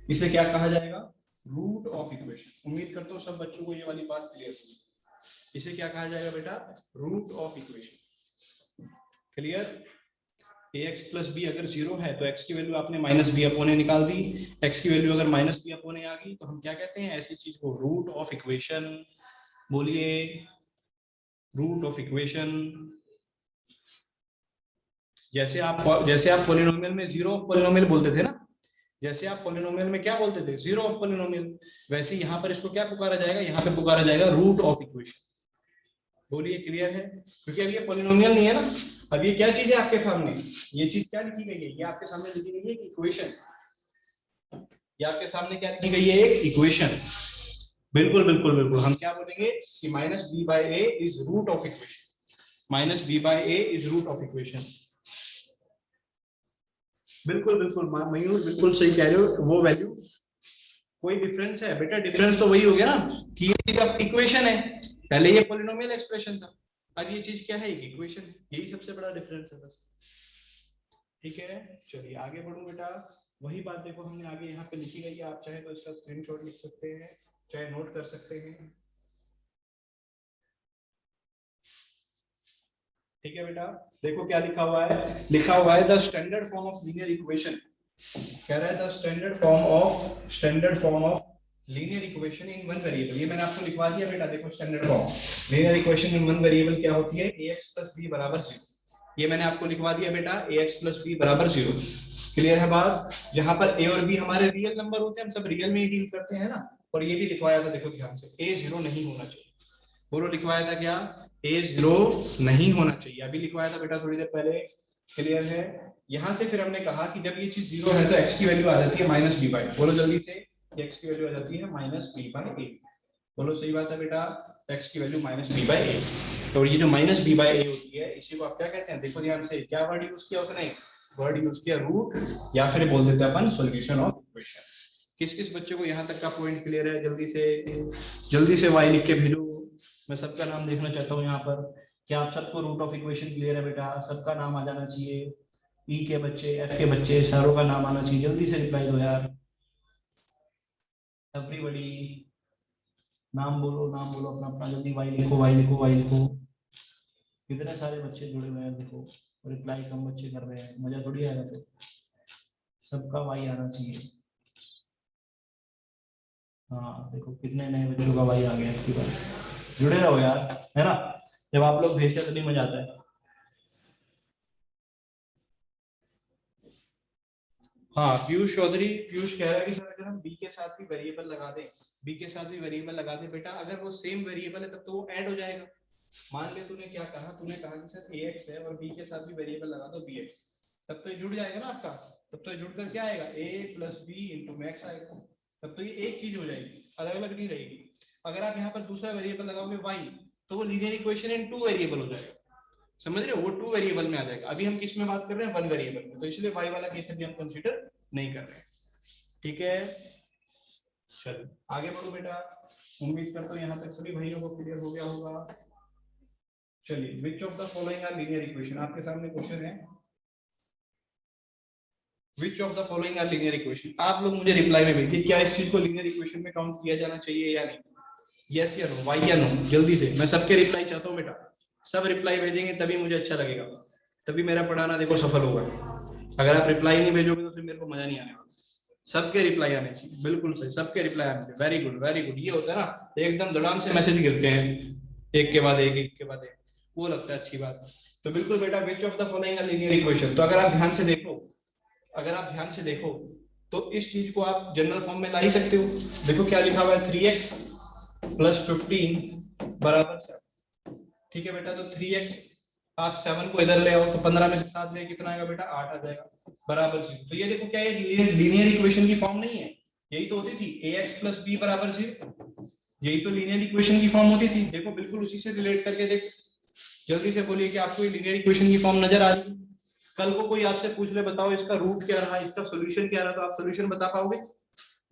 इसे क्या कहा जाएगा? Root of equation. उम्मीद करता हूँ सब बच्चों को ये वाली बात क्लियर होगी। इसे क्या कहा जाएगा बेटा? Root of equation. Clear? ax plus B अगर जीरो है तो x की वैल्यू आपने माइनस बी अपॉन ए निकाल दी, x की वैल्यू अगर माइनस बी अपॉन ए आ गई तो हम क्या कहते हैं ऐसी चीज को? Root of equation. बोलिए, रूट ऑफ इक्वेशन। जैसे आप पॉलिनोमियल में जीरो ऑफ पॉलिनोमियल बोलते थे ना, जैसे आप पॉलिनोमियल में क्या बोलते थे? जीरो ऑफ पॉलिनोमियल, वैसे यहाँ पर इसको क्या पुकारा जाएगा? यहाँ पे पुकारा जाएगा रूट ऑफ इक्वेशन। बोलिए क्लियर है? क्योंकि अब ये पॉलिनोमियल नहीं है ना, अब ये क्या चीज है आपके सामने? ये चीज क्या लिखी गई है? ये आपके सामने लिखी गई है एक इक्वेशन। ये आपके सामने क्या लिखी गई है? एक इक्वेशन। बिल्कुल बिल्कुल बिल्कुल, हम क्या बोलेंगे कि minus B by A is root of equation. Minus B by A is root of equation. बिल्कुल बिल्कुल मयूर, बिल्कुल सही कह रहे हो। वो वैल्यू, कोई डिफरेंस है बेटा? डिफरेंस तो वही हो गया ना कि ये चीज अब इक्वेशन है, पहले ये पॉलिनोमियल एक्सप्रेशन था, अब ये चीज क्या है? एक इक्वेशन है। यही सबसे बड़ा डिफरेंस है बस। ठीक है, चलिए आगे बढ़ो बेटा। वही बात देखो हमने आगे यहाँ पे लिखी गई है, आप चाहे तो इसका स्क्रीनशॉट लिख सकते हैं, चाहे नोट कर सकते हैं। ठीक है बेटा, देखो क्या लिखा हुआ है, लिखा हुआ है the standard form of linear equation. कह रहा है the standard form of linear equation in one variable. ये मैंने आपको लिखवा दिया बेटा, देखो standard form linear equation in one variable क्या होती है? ax plus b बराबर 0। ये मैंने आपको लिखवा दिया बेटा, ax plus b बराबर 0। क्लियर है बात? जहां पर a और b हमारे रियल नंबर होते हैं, हम सब रियल में ही डील करते हैं ना। और ये भी लिखवाया था, देखो ध्यान से, a 0 नहीं होना चाहिए। बोलो लिखवाया था क्या? a 0 नहीं होना चाहिए, अभी लिखवाया था बेटा थोड़ी देर पहले। क्लियर है? यहां से फिर हमने कहा कि जब ये चीज 0 है तो x की वैल्यू आ जाती है माइनस बी बाई, बोलो जल्दी से, x की वैल्यू आ जाती है माइनस बी बाई ए। बोलो सही बात है बेटा, x की वैल्यू माइनस बी बाई ए। तो ये जो माइनस बी बाई ए होती है इसी को आप क्या कहते हैं? देखो ध्यान से, क्या वर्ड यूज किया उसने? वर्ड यूज किया रूट, या फिर बोल देते हैं अपन सॉल्यूशन ऑफ इक्वेशन। किस किस बच्चे को यहाँ तक का पॉइंट क्लियर है? जल्दी से वाई लिख के भेजो, मैं सबका नाम देखना चाहता हूँ यहाँ पर। क्या आप सबको रूट ऑफ इक्वेशन क्लियर है बेटा? सबका नाम आ जाना चाहिए, ई के बच्चे, एफ के बच्चे, सारों का नाम आना चाहिए। जल्दी से रिप्लाई दो यार, एवरीबॉडी। नाम बोलो अपना अपना, जल्दी वाई लिखो, वाई लिखो, वाई लिखो। कितने सारे बच्चे जुड़े हुए हैं देखो, रिप्लाई कम बच्चे कर रहे हैं, मजा थोड़ी आएगा फिर। सबका वाई आना चाहिए। हाँ देखो कितने नए बच्चों का वाई आ गया इसकी बार। जुड़े रहो यार, है ना? जब आप लोग भेजते तो नहीं मजा आता है। हाँ पीयूष चौधरी, पीयूष कह रहा है कि सर अगर हम बी के साथ भी वेरिएबल लगा दें, बी के साथ भी वेरिएबल लगा दें बेटा, अगर वो सेम वेरिएबल है तब तो वो ऐड हो जाएगा। मान ले तूने क्या कहा, तूने कहा कि सर ax है और b के साथ भी वेरिएबल लगा दो bx, तब तो ये जुड़ जाएगा ना आपका, तब तो ये जुड़कर क्या आएगा a plus B into max आएगा, तब तो ये एक चीज हो जाएगी, अलग अलग नहीं रहेगी। अगर आप यहाँ पर दूसरा वेरिएबल लगाओगे y, तो वो linear equation in two variable हो जाएगा, समझ रहे हो, वो टू वेरिएबल में आ जाएगा। अभी हम किस में बात कर रहे हैं, वन वेरिएबल में, तो इसलिए y वाला केस अभी हम कंसीडर नहीं कर रहे। ठीक है, चलो आगे बढ़ो बेटा। उम्मीद करता हूँ यहाँ तक सभी भाइयों को क्लियर हो गया होगा। चलिए, which of the following are linear equation, आपके सामने क्वेश्चन है, which of the following are linear equation. आप लोग मुझे रिप्लाई में भेजिए, क्या इस चीज को लीनियर इक्वेशन में काउंट किया जाना चाहिए या नहीं, यस या नो, वाई या नो, जल्दी से, मैं सबके रिप्लाई चाहता हूँ बेटा, सब रिप्लाई भेजेंगे तभी मुझे अच्छा लगेगा, तभी मेरा पढ़ाना देखो सफल होगा। अगर आप रिप्लाई नहीं भेजोगे तो फिर मेरे को मजा नहीं आने वाला। सबके रिप्लाई आने चाहिए, बिल्कुल सही, सबके रिप्लाई आने चाहिए, वेरी गुड वेरी गुड। ये होता है ना एकदम धड़ाम से मैसेज गिरते हैं, एक के बाद एक, एक के बाद एक, वो लगता है अच्छी बात। तो बिल्कुल बेटा, which of the following are linear equation, तो अगर आप ध्यान से देखो, अगर आप ध्यान से देखो तो इस चीज को आप जनरल फॉर्म में ला ही सकते हो। देखो क्या लिखा हुआ है, 3x प्लस 15 बराबर 7। ठीक है बेटा, तो 3x, आप 7 को इधर ले आओ तो 15 में से 7 ले कितना आएगा बेटा, 8 आ जाएगा, बराबर 0। तो ये देखो क्या ये लीनियर इक्वेशन की फॉर्म नहीं है, यही तो होती थी ax प्लस b बराबर 0, यही तो लीनियर इक्वेशन की फॉर्म होती थी। देखो बिल्कुल उसी से रिलेट करके देखो, जल्दी से बोलिए कि आपको ये लीनियर इक्वेशन की फॉर्म नजर आ रही है। कल को कोई आपसे पूछ ले, बताओ इसका रूट क्या रहा, इसका सॉल्यूशन क्या रहा, तो आप सॉल्यूशन बता पाओगे?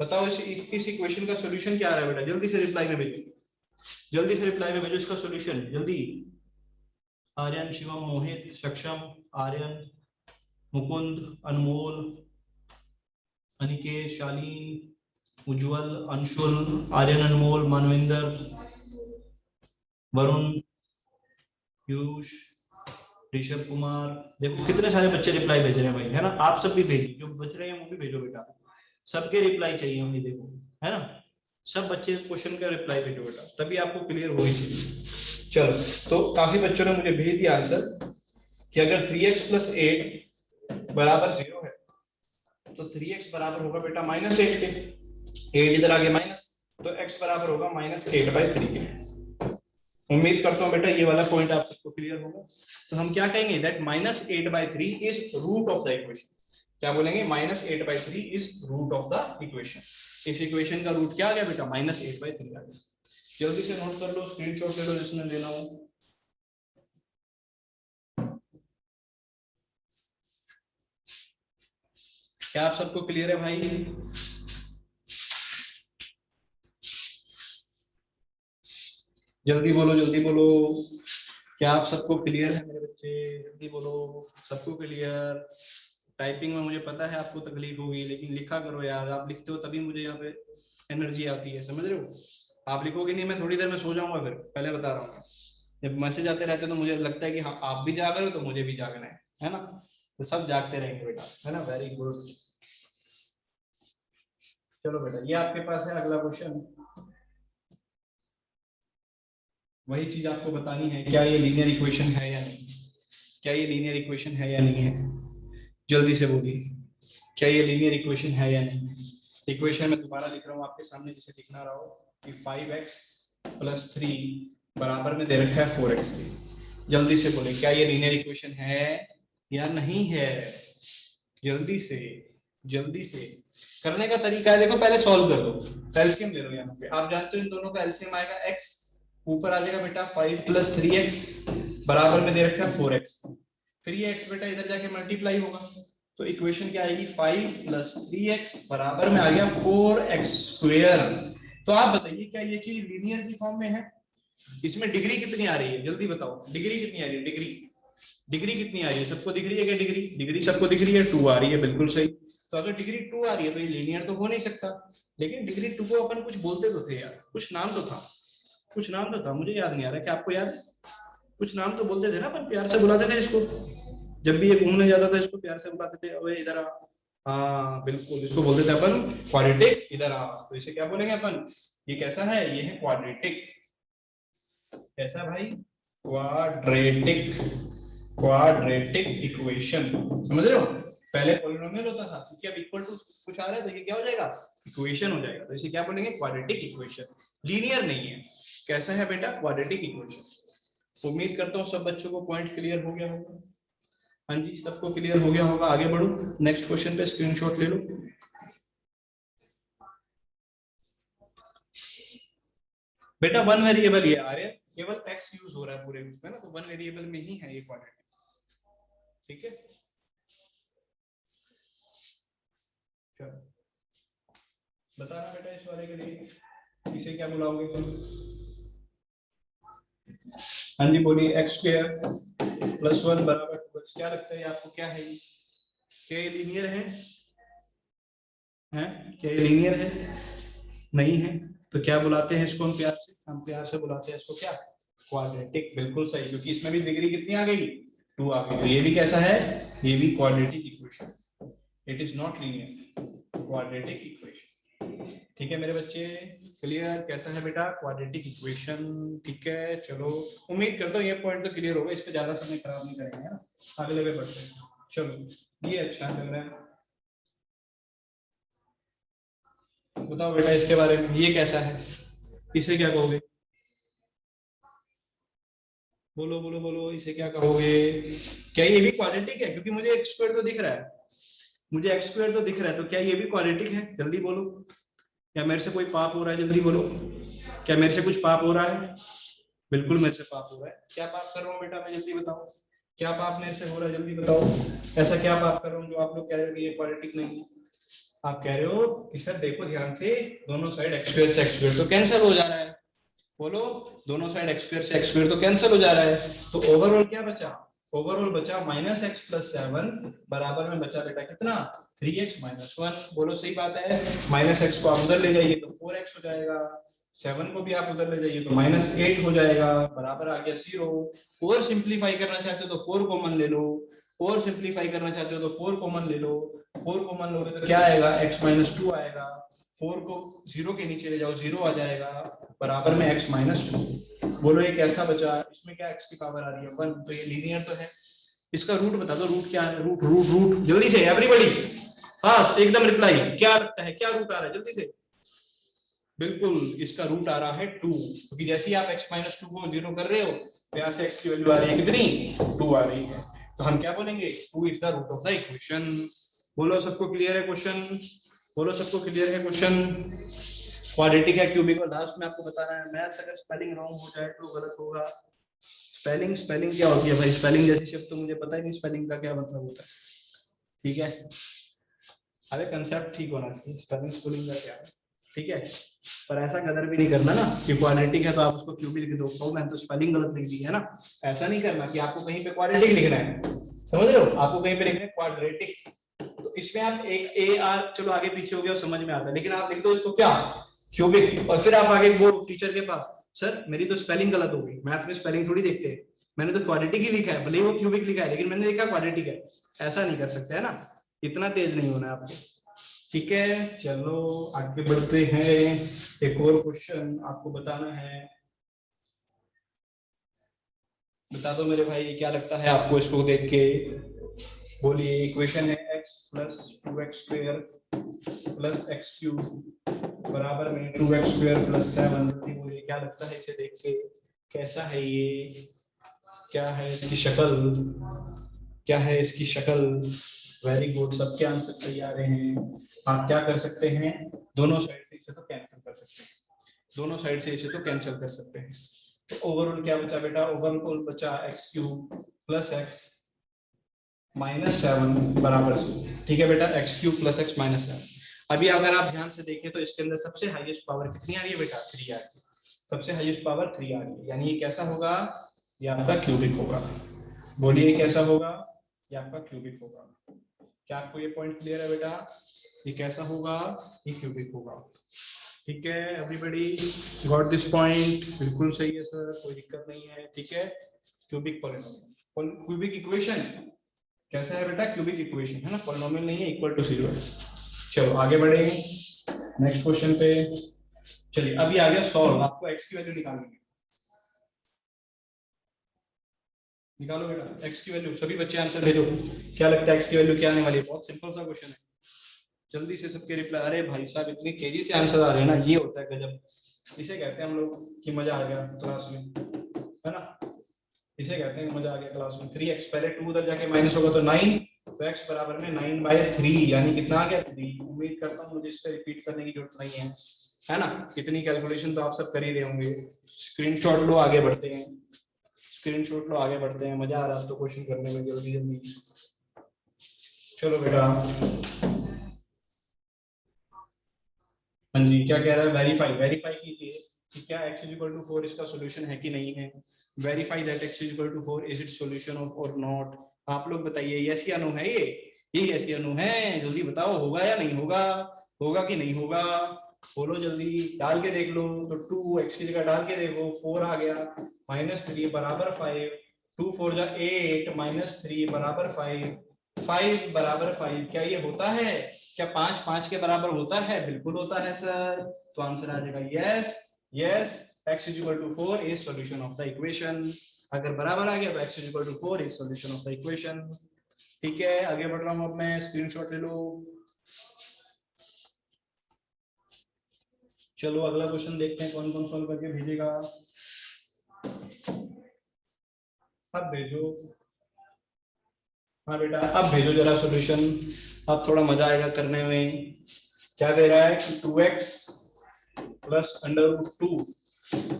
बताओ इस इक्वेशन का सॉल्यूशन क्या आ रहा है बेटा, जल्दी से रिप्लाई में भेजो, जल्दी से रिप्लाई में भेजो इसका सॉल्यूशन जल्दी। आर्यन, शिवम, मोहित, सक्षम, आर्यन, मुकुंद, अनमोल, अनिकेत, शालीन, उज्जवल, अंशुल, आर्यन, अनमोल, मानविंदर, वरुण, पीयूष, ऋषभ कुमार, देखो कितने सारे बच्चे रिप्लाई भेज रहे हैं भाई, है ना। आप सब भी भेजिए, जो बच रहे हैं वो भी भेजो बेटा, सबके रिप्लाई चाहिए होंगे, देखो है ना, सब बच्चे क्वेश्चन का रिप्लाई भेजो बेटा, तभी आपको क्लियर होगी चीज। चलो, तो काफी बच्चों ने मुझे भेज दिया आंसर कि अगर 3x प्लस 8 बराबर 0 है तो 3x बराबर होगा बेटा -8 के, 8 इधर आगे माइनस, तो x बराबर होगा -8/3 के। उम्मीद करता हूँ बेटा ये वाला पॉइंट आप सबको क्लियर होगा। तो हम क्या कहेंगे, that -8/3 is root of the equation. क्या बोलेंगे, -8/3 is root of the equation. इस इक्वेशन का रूट क्या आ गया बेटा, -8/3 आ गया। जल्दी से नोट कर लो, स्क्रीनशॉट ले लो जिसने लेना हो। क्या आप सबको क्लियर है भाई? जल्दी बोलो, जल्दी बोलो, क्या आप सबको क्लियर है मेरे बच्चे, जल्दी बोलो, सबको क्लियर। टाइपिंग में मुझे पता है आपको तकलीफ होगी, लेकिन लिखा करो यार, आप लिखते हो तभी मुझे यहाँ पे एनर्जी आती है, समझ रहे हो। आप लिखोगे नहीं, मैं थोड़ी देर में सो जाऊंगा, फिर पहले बता रहा हूँ। जब मैसेज आते रहते हैं तो मुझे लगता है कि हाँ आप भी जाग रहे हो तो मुझे भी जागना है ना, तो सब जागते रहेंगे बेटा, है ना, वेरी गुड। चलो बेटा, ये आपके पास है अगला क्वेश्चन, वही चीज आपको बतानी है, क्या ये लीनियर इक्वेशन है या नहीं, क्या ये लीनियर इक्वेशन है या नहीं है, जल्दी से बोलिए, क्या ये लीनियर इक्वेशन है या नहीं है। इक्वेशन में दोबारा लिख रहा हूँ आपके सामने जिसे दिखना रहा हो कि 5x प्लस 3 बराबर में दे रखा है 4x के। जल्दी से बोले, क्या ये लीनियर इक्वेशन है या नहीं है, जल्दी से, जल्दी से। करने का तरीका है, देखो पहले सॉल्व कर लो, एलसीएम ले लो, यहाँ पे आप जानते हो इन दोनों का एलसीएम आएगा x, ऊपर आ जाएगा बेटा 5 प्लस 3x बराबर में दे रखा है 4x, फिर ये x बेटा इधर जाके मल्टीप्लाई होगा, तो इक्वेशन क्या आएगी, 5 प्लस 3x बराबर में आ गया 4x²। तो आप बताइए क्या ये चीज लीनियर की फॉर्म में है, इसमें डिग्री कितनी आ रही है, जल्दी बताओ, डिग्री कितनी आ रही है, डिग्री, डिग्री कितनी आ रही है, सबको दिख रही है क्या डिग्री, डिग्री सबको दिख रही है, 2 आ रही है, बिल्कुल सही। तो अगर डिग्री 2 आ रही है तो ये लीनियर तो हो नहीं सकता, लेकिन डिग्री 2 को अपन कुछ बोलते तो थे यार, कुछ नाम तो था, कुछ नाम तो था, मुझे याद नहीं आ रहा, क्या आपको याद है? कुछ नाम तो बोलते थे ना अपन, प्यार से बुलाते थे इसको, जब भी ये घूमने जाता था इसको प्यार से बुलाते थे, अबे इधर आ। हाँ बिल्कुल, इसको बोलते थे अपन क्वाड्रेटिक, इधर आ, तो इसे क्या बोलेंगे अपन, ये कैसा है, ये है क्वाड्रेटिक, कैसा भाई, क्वाड्रेटिक, क्वाड्रेटिक इक्वेशन, समझ रहे हो। पहले पॉलिनोमियल होता था, क्योंकि अब इक्वल टू कुछ आ रहा है तो ये क्या हो जाएगा, इक्वेशन हो जाएगा। तो इसे क्या बोलेंगे, क्वाड्रेटिक इक्वेशन। लीनियर नहीं है। कैसा है बेटा, क्वाड्रेटिक इक्वेशन। उम्मीद करता हूँ सब बच्चों को पॉइंट क्लियर हो गया होगा। हाँ जी, सबको क्लियर हो गया होगा। आगे बढ़ो नेक्स्ट क्वेश्चन पे, स्क्रीनशॉट ले लो। बेटा वन वेरिएबल ये आ रहा है, केवल x यूज हो रहा है पूरे उसमें ना, तो वन वेरिएबल में ही है ये क्वाड्रेटिक। ठीक है, चलो बताना बेटा इस वाले के लिए इसे क्या बुलाओगे तुम। हाँ जी बोलिए, एक्स स्क्वायर प्लस वन बराबर 2x। क्या लगता है आपको, क्या है ये, क्या ये लीनियर है? हैं, क्या ये लीनियर है? नहीं है। तो क्या बुलाते हैं इसको हम प्यार से, हम प्यार से बुलाते हैं इसको क्या, क्वाड्रेटिक। बिल्कुल सही, क्योंकि इसमें भी डिग्री कितनी आ गई, 2 आ गई। तो ये भी कैसा है, ये भी quadratic equation. It is not linear, quadratic equation. ठीक है मेरे बच्चे, क्लियर? कैसा है बेटा, क्वाड्रेटिक इक्वेशन। ठीक है, चलो उम्मीद करता हूँ ये पॉइंट तो क्लियर होगा, इस पे ज्यादा समय खराब नहीं करेंगे, है ना। अगले पे बढ़ते हैं। चलो ये अच्छा लग रहा है, बताओ बेटा इसके बारे में, ये कैसा है, इसे क्या कहोगे? बोलो बोलो बोलो, इसे क्या कहोगे? क्या ये भी क्वाड्रेटिक है? क्योंकि मुझे एक्स स्क्वायर तो दिख रहा है, मुझे एक्स स्क्वायर तो दिख रहा है, तो क्या ये भी क्वाड्रेटिक है? जल्दी बोलो। क्या मेरे से कोई पाप हो रहा है, जल्दी बोलो। क्या मेरे से कुछ पाप हो रहा है? बिल्कुल मेरे से पाप हो रहा है। क्या पाप कर रहा हूँ बेटा मैं, जल्दी बताओ। क्या पाप मेरे से हो रहा है, जल्दी बताओ। ऐसा क्या पाप कर रहा हूँ जो आप लोग कह रहे हो कि ये क्वाड्रेटिक नहीं है? आप कह रहे हो कि सर देखो ध्यान से, दोनों साइड एक्स स्क्वायर से एक्स स्क्वायर तो कैंसिल हो जा रहा है। बोलो, दोनों साइड एक्स स्क्वायर से एक्स स्क्वायर तो कैंसिल हो जा रहा है। तो ओवरऑल क्या बचा, ओवरऑल बचा माइनस एक्स प्लस 7 बराबर में बचा बेटा कितना, 3x माइनस 1। बोलो सही बात है। माइनस एक्स को आप उधर ले जाइए तो 4x हो जाएगा, 7 को भी आप उधर ले जाइए तो माइनस 8 हो जाएगा, बराबर आ गया 0। और सिंप्लीफाई करना चाहते हो तो 4 कॉमन ले लो, और सिंप्लीफाई करना चाहते हो तो 4 कॉमन ले लो। 4 कॉमन लोगे तो क्या आएगा, x माइनस 2 आएगा। 4 को 0 के नीचे ले जाओ, 0 आ जाएगा, बराबर में x माइनस 2। बोलो ये कैसा बचा, इसमें क्या x की पावर आ रही है 1, तो ये लीनियर तो है। इसका रूट बता दो, रूट क्या है, रूट रूट रूट जल्दी से एवरीबॉडी, फास्ट एकदम रिप्लाई, क्या लगता है क्या रूट आ रहा है, जल्दी से। बिल्कुल, इसका रूट आ रहा है 2, क्योंकि जैसे ही आप x माइनस 2 को 0 कर रहे हो तो यहाँ से x की वैल्यू आ रही है कितनी, 2 आ रही है। तो हम क्या बोलेंगे, 2 is the root of the equation. बोलो सबको क्लियर है क्वेश्चन, बोलो सबको क्लियर है क्वेश्चन। क्वाड्रेटिक है, क्यूबिक, और लास्ट में आपको बताना है मैथ्स अगर स्पेलिंग रॉन्ग हो जाए तो गलत होगा। स्पेलिंग, स्पेलिंग क्या होती है भाई, स्पेलिंग जैसी शब्द तो मुझे पता ही नहीं स्पेलिंग का क्या मतलब होता है। ठीक है, अरे कंसेप्ट ठीक होना चाहिए, स्पेलिंग स्पेलिंग का क्या है। ठीक है, पर ऐसा कदर भी नहीं करना ना कि क्वाड्रेटिक है तो आप उसको क्यूबिक लिख दो, तो मैंने तो स्पेलिंग गलत लिख दी है ना। ऐसा नहीं करना कि आपको कहीं पे क्वाड्रेटिक लिखना है, समझ रहे हो, आपको कहीं पे लिखना है क्वाड्रेटिक, तो इसमें आप एक ए आर, चलो आगे पीछे हो गया समझ में आता है, लेकिन आप लिख दो इसको क्या, क्यूबिक, और फिर आप आगे वो टीचर के पास, सर मेरी तो स्पेलिंग गलत हो गई, मैथ में स्पेलिंग थोड़ी देखते हैं, मैंने तो क्वाड्रेटिक ही लिखा है, भले ही वो क्यूबिक लिखा है लेकिन मैंने लिखा क्वाड्रेटिक है। ऐसा नहीं कर सकते है ना, इतना तेज नहीं होना है आपको। ठीक है, चलो आगे बढ़ते हैं। एक और क्वेश्चन आपको बताना है, बता दो मेरे भाई क्या लगता है आपको इसको देख के, बोलिए। इक्वेशन है x plus 2x square plus x cube बराबर में 2x स्क्वायर प्लस 7। बोलिए क्या लगता है इसे देख के, कैसा है ये, क्या है इसकी शक्ल, क्या है इसकी शक्ल। वेरी गुड, सबके आंसर सही आ रहे हैं। आप क्या कर सकते हैं, दोनों साइड से इसे तो कैंसिल कर सकते हैं, दोनों साइड से इसे तो कैंसिल कर सकते हैं। तो ओवरऑल क्या बचा बेटा, ओवरऑल बचा x cube plus x minus 7 बराबर से। ठीक है बेटा, x cube plus x minus 7। अभी अगर आप ध्यान से देखें तो इसके अंदर सबसे हाईएस्ट पावर कितनी आ रही है बेटा, 3 आ रही है, सबसे हाईएस्ट पावर 3 आ रही है, यानी ये कैसा होगा, ये आपका क्यूबिक होगा। बोलिए कैसा होगा, ये आपका क्यूबिक होगा। क्या आपको ये पॉइंट क्लियर है बेटा, ये कैसा होगा, ये क्यूबिक होगा। ठीक है एवरीबॉडी, गॉट दिस पॉइंट, बिल्कुल सही है सर, कोई दिक्कत नहीं है। ठीक है, क्यूबिक पॉलिनोमियल, क्यूबिक इक्वेशन कैसा है बेटा, क्यूबिक इक्वेशन है ना, पॉलिनोमियल नहीं है, इक्वल टू 0 है। चलो आगे बढ़ेंगे नेक्स्ट क्वेश्चन पे। चलिए अभी आ गया सॉल्व, आपको एक्स की वैल्यू निकालनी है। निकालो बेटा x की वैल्यू, सभी बच्चे आंसर भेजो। क्या लगता है x की वैल्यू क्या आने वाली है? बहुत सिंपल सा क्वेश्चन है, जल्दी से सबके रिप्लाई। अरे भाई साहब इतनी तेजी से आंसर आ रहे हैं ना, ये होता है गजब। इसे कहते हैं हम लोग कि मजा आ गया क्लास में, है ना, इसे कहते हैं मजा आ गया क्लास में। 3x, पहले 2 उधर जाके माइनस होगा तो 9, तो x बराबर में 9/3, यानी कितना आ गया 3। उम्मीद करता हूँ मुझे इस पे रिपीट करने की जरूरत नहीं है ना। इतनी कैलकुलेशन तो आप सब कर ही रहे होंगे। स्क्रीनशॉट लो, आगे बढ़ते हैं, स्क्रीनशॉट लो, आगे बढ़ते हैं। मजा आ रहा है तो क्वेश्चन करने में, जल्दी जल्दी चलो बेटा। हाँ जी, क्या कह रहा है? वेरीफाई, वेरीफाई कीजिए कि क्या x इज इक्वल टू 4 इसका सॉल्यूशन है कि नहीं है। Verify that x is equal to 4 is it solution of और नॉट। आप लोग बताइए, यस या नो है ये यस या नो है? जल्दी बताओ, होगा या नहीं होगा, होगा कि नहीं होगा? बोलो जल्दी, डाल के देख लो। तो 2x की जगह डाल के देखो, 4 आ गया, -3 बराबर 5, 2 4 जा 8, -3 बराबर 5, 5 बराबर 5। क्या ये होता है? क्या 5 5 के बराबर होता है? बिल्कुल होता है सर। तो आंसर आ जाएगा yes, yes, x is equal to 4 is solution of the equation. अगर बराबर आ गया तो x is equal to 4 is solution of the equation. ठीक है, आगे बढ़ रहा हूं अब मैं, स्क्रीनशॉट ले लो। चलो अगला क्वेश्चन देखते हैं कौन कौन सॉल्व करके भेजेगा। अब भेजो, हाँ बेटा अब भेजो जरा सॉल्यूशन, अब थोड़ा मजा आएगा करने में। क्या दे रहा है कि 2x plus under root 2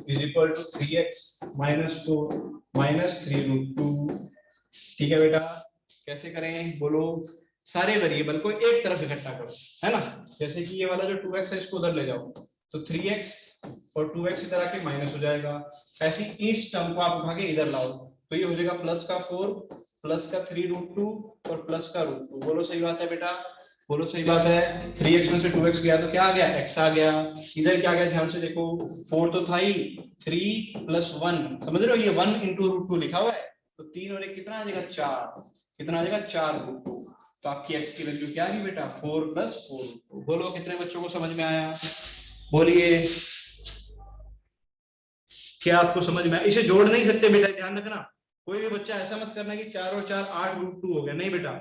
is equal to 3x minus 4 minus 3√2। ठीक है बेटा, कैसे करें बोलो? सारे वेरिएबल को एक तरफ इकट्ठा करो, है ना। जैसे कि ये वाला जो 2x है इसको उधर ले जाओ, तो 3x और 2x इधर आके माइनस हो जाएगा। ऐसे इस टर्म को आप उठा के इधर लाओ, तो ये हो जाएगा प्लस का 4 प्लस का 3√2 और प्लस का √2। बोलो सही बात है बेटा, बोलो सही बात है। 3x में से 2x गया तो क्या आ गया? x आ गया। इधर क्या आ गया ध्यान से देखो, 4 तो था ही, 3 + 1, समझ रहे हो, ये 1 × √2 लिखा हुआ है, तो 3 और 1 कितना आ जाएगा? 4। कितना आ जाएगा? 4√2। तो आपकी x की वैल्यू क्या आ गई बेटा? 4 + 4√2। बोलो कितने बच्चों को समझ में आया? बोलिए, क्या आपको समझ में आया? इसे जोड़ नहीं सकते बेटा, ध्यान रखना। कोई भी बच्चा ऐसा मत करना कि 4 और 4 8√2 हो गया, नहीं बेटा,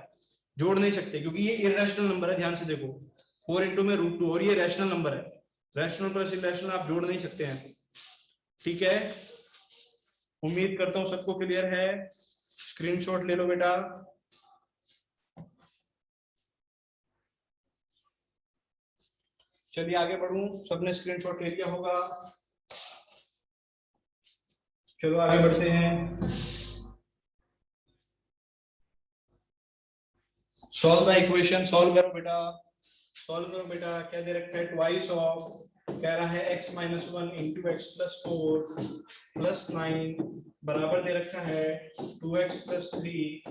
जोड़ नहीं सकते, क्योंकि ये इरेशनल नंबर है। ध्यान से देखो, 4 × में √2, और ये रैशनल नंबर है। रैशनल प्लस इरेशनल आप जोड़ नहीं सकते ऐसे। ठीक है, उम्मीद करता हूं सबको क्लियर है। स्क्रीनशॉट ले लो बेटा। चलिए आगे बढ़ूं, सबने स्क्रीनशॉट ले लिया होगा। चलो आगे बढ़ते हैं। सॉल्व द इक्वेशन, सॉल्व करो बेटा, सॉल्व करो बेटा। क्या दे रखा है? ट्वाइस ऑफ, कह रहा है x - 1 × x + 4 + 9 बराबर दे रखा है 2x + 3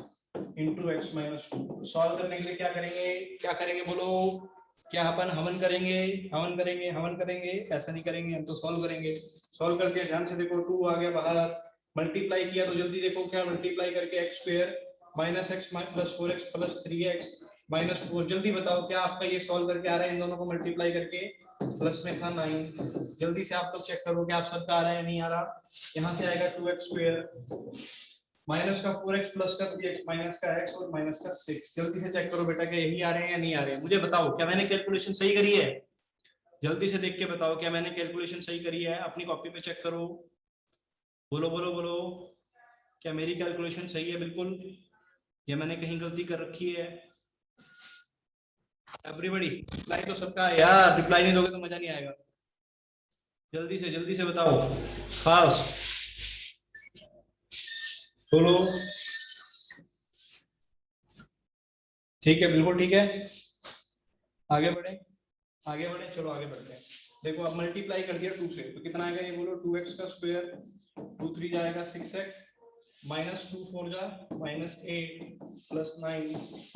× x - 2। सॉल्व करने के लिए क्या करेंगे? क्या करेंगे बोलो? क्या अपन हवन करेंगे? हवन करेंगे, हवन करेंगे? ऐसा नहीं करेंगे, हम तो सॉल्व करेंगे। सॉल्व कर दिया, ध्यान से देखो, 2 आ गया बाहर, मल्टीप्लाई किया तो जल्दी देखो क्या मल्टीप्लाई करके x² -x + 4x + 3x -4। जल्दी बताओ क्या आपका ये सॉल्व करके आ रहा है? इन दोनों को मल्टीप्लाई करके प्लस में था 9। जल्दी से आप लोग चेक करो कि आप सबका आ रहा है या नहीं आ रहा। यहाँ से आएगा 2x² माइनस का 4x प्लस का 3x माइनस का x और माइनस का 6। जल्दी से चेक करो बेटा कि यही आ रहे हैं या नहीं आ रहे हैं। मुझे बताओ क्या मैंने कैलकुलेशन सही करी है? जल्दी से देख के बताओ क्या मैंने कैलकुलेशन सही करी है। अपनी कॉपी में चेक करो, बोलो बोलो बोलो, क्या मेरी कैलकुलेशन सही है बिल्कुल, या मैंने कहीं गलती कर रखी है? एवरीबॉडी रिप्लाई तो सबका है यार, रिप्लाई नहीं दोगे तो मजा नहीं आएगा। जल्दी से बताओ, फास्ट बोलो। ठीक है, बिल्कुल ठीक है। आगे बढ़े, आगे बढ़े, चलो आगे बढ़ते हैं। देखो अब मल्टीप्लाई कर दिया 2 से, तो कितना आएगा ये बोलो? 2x का स्क्वायर, 2 3 जाएगा 6x, -2 4 जा -8 + 9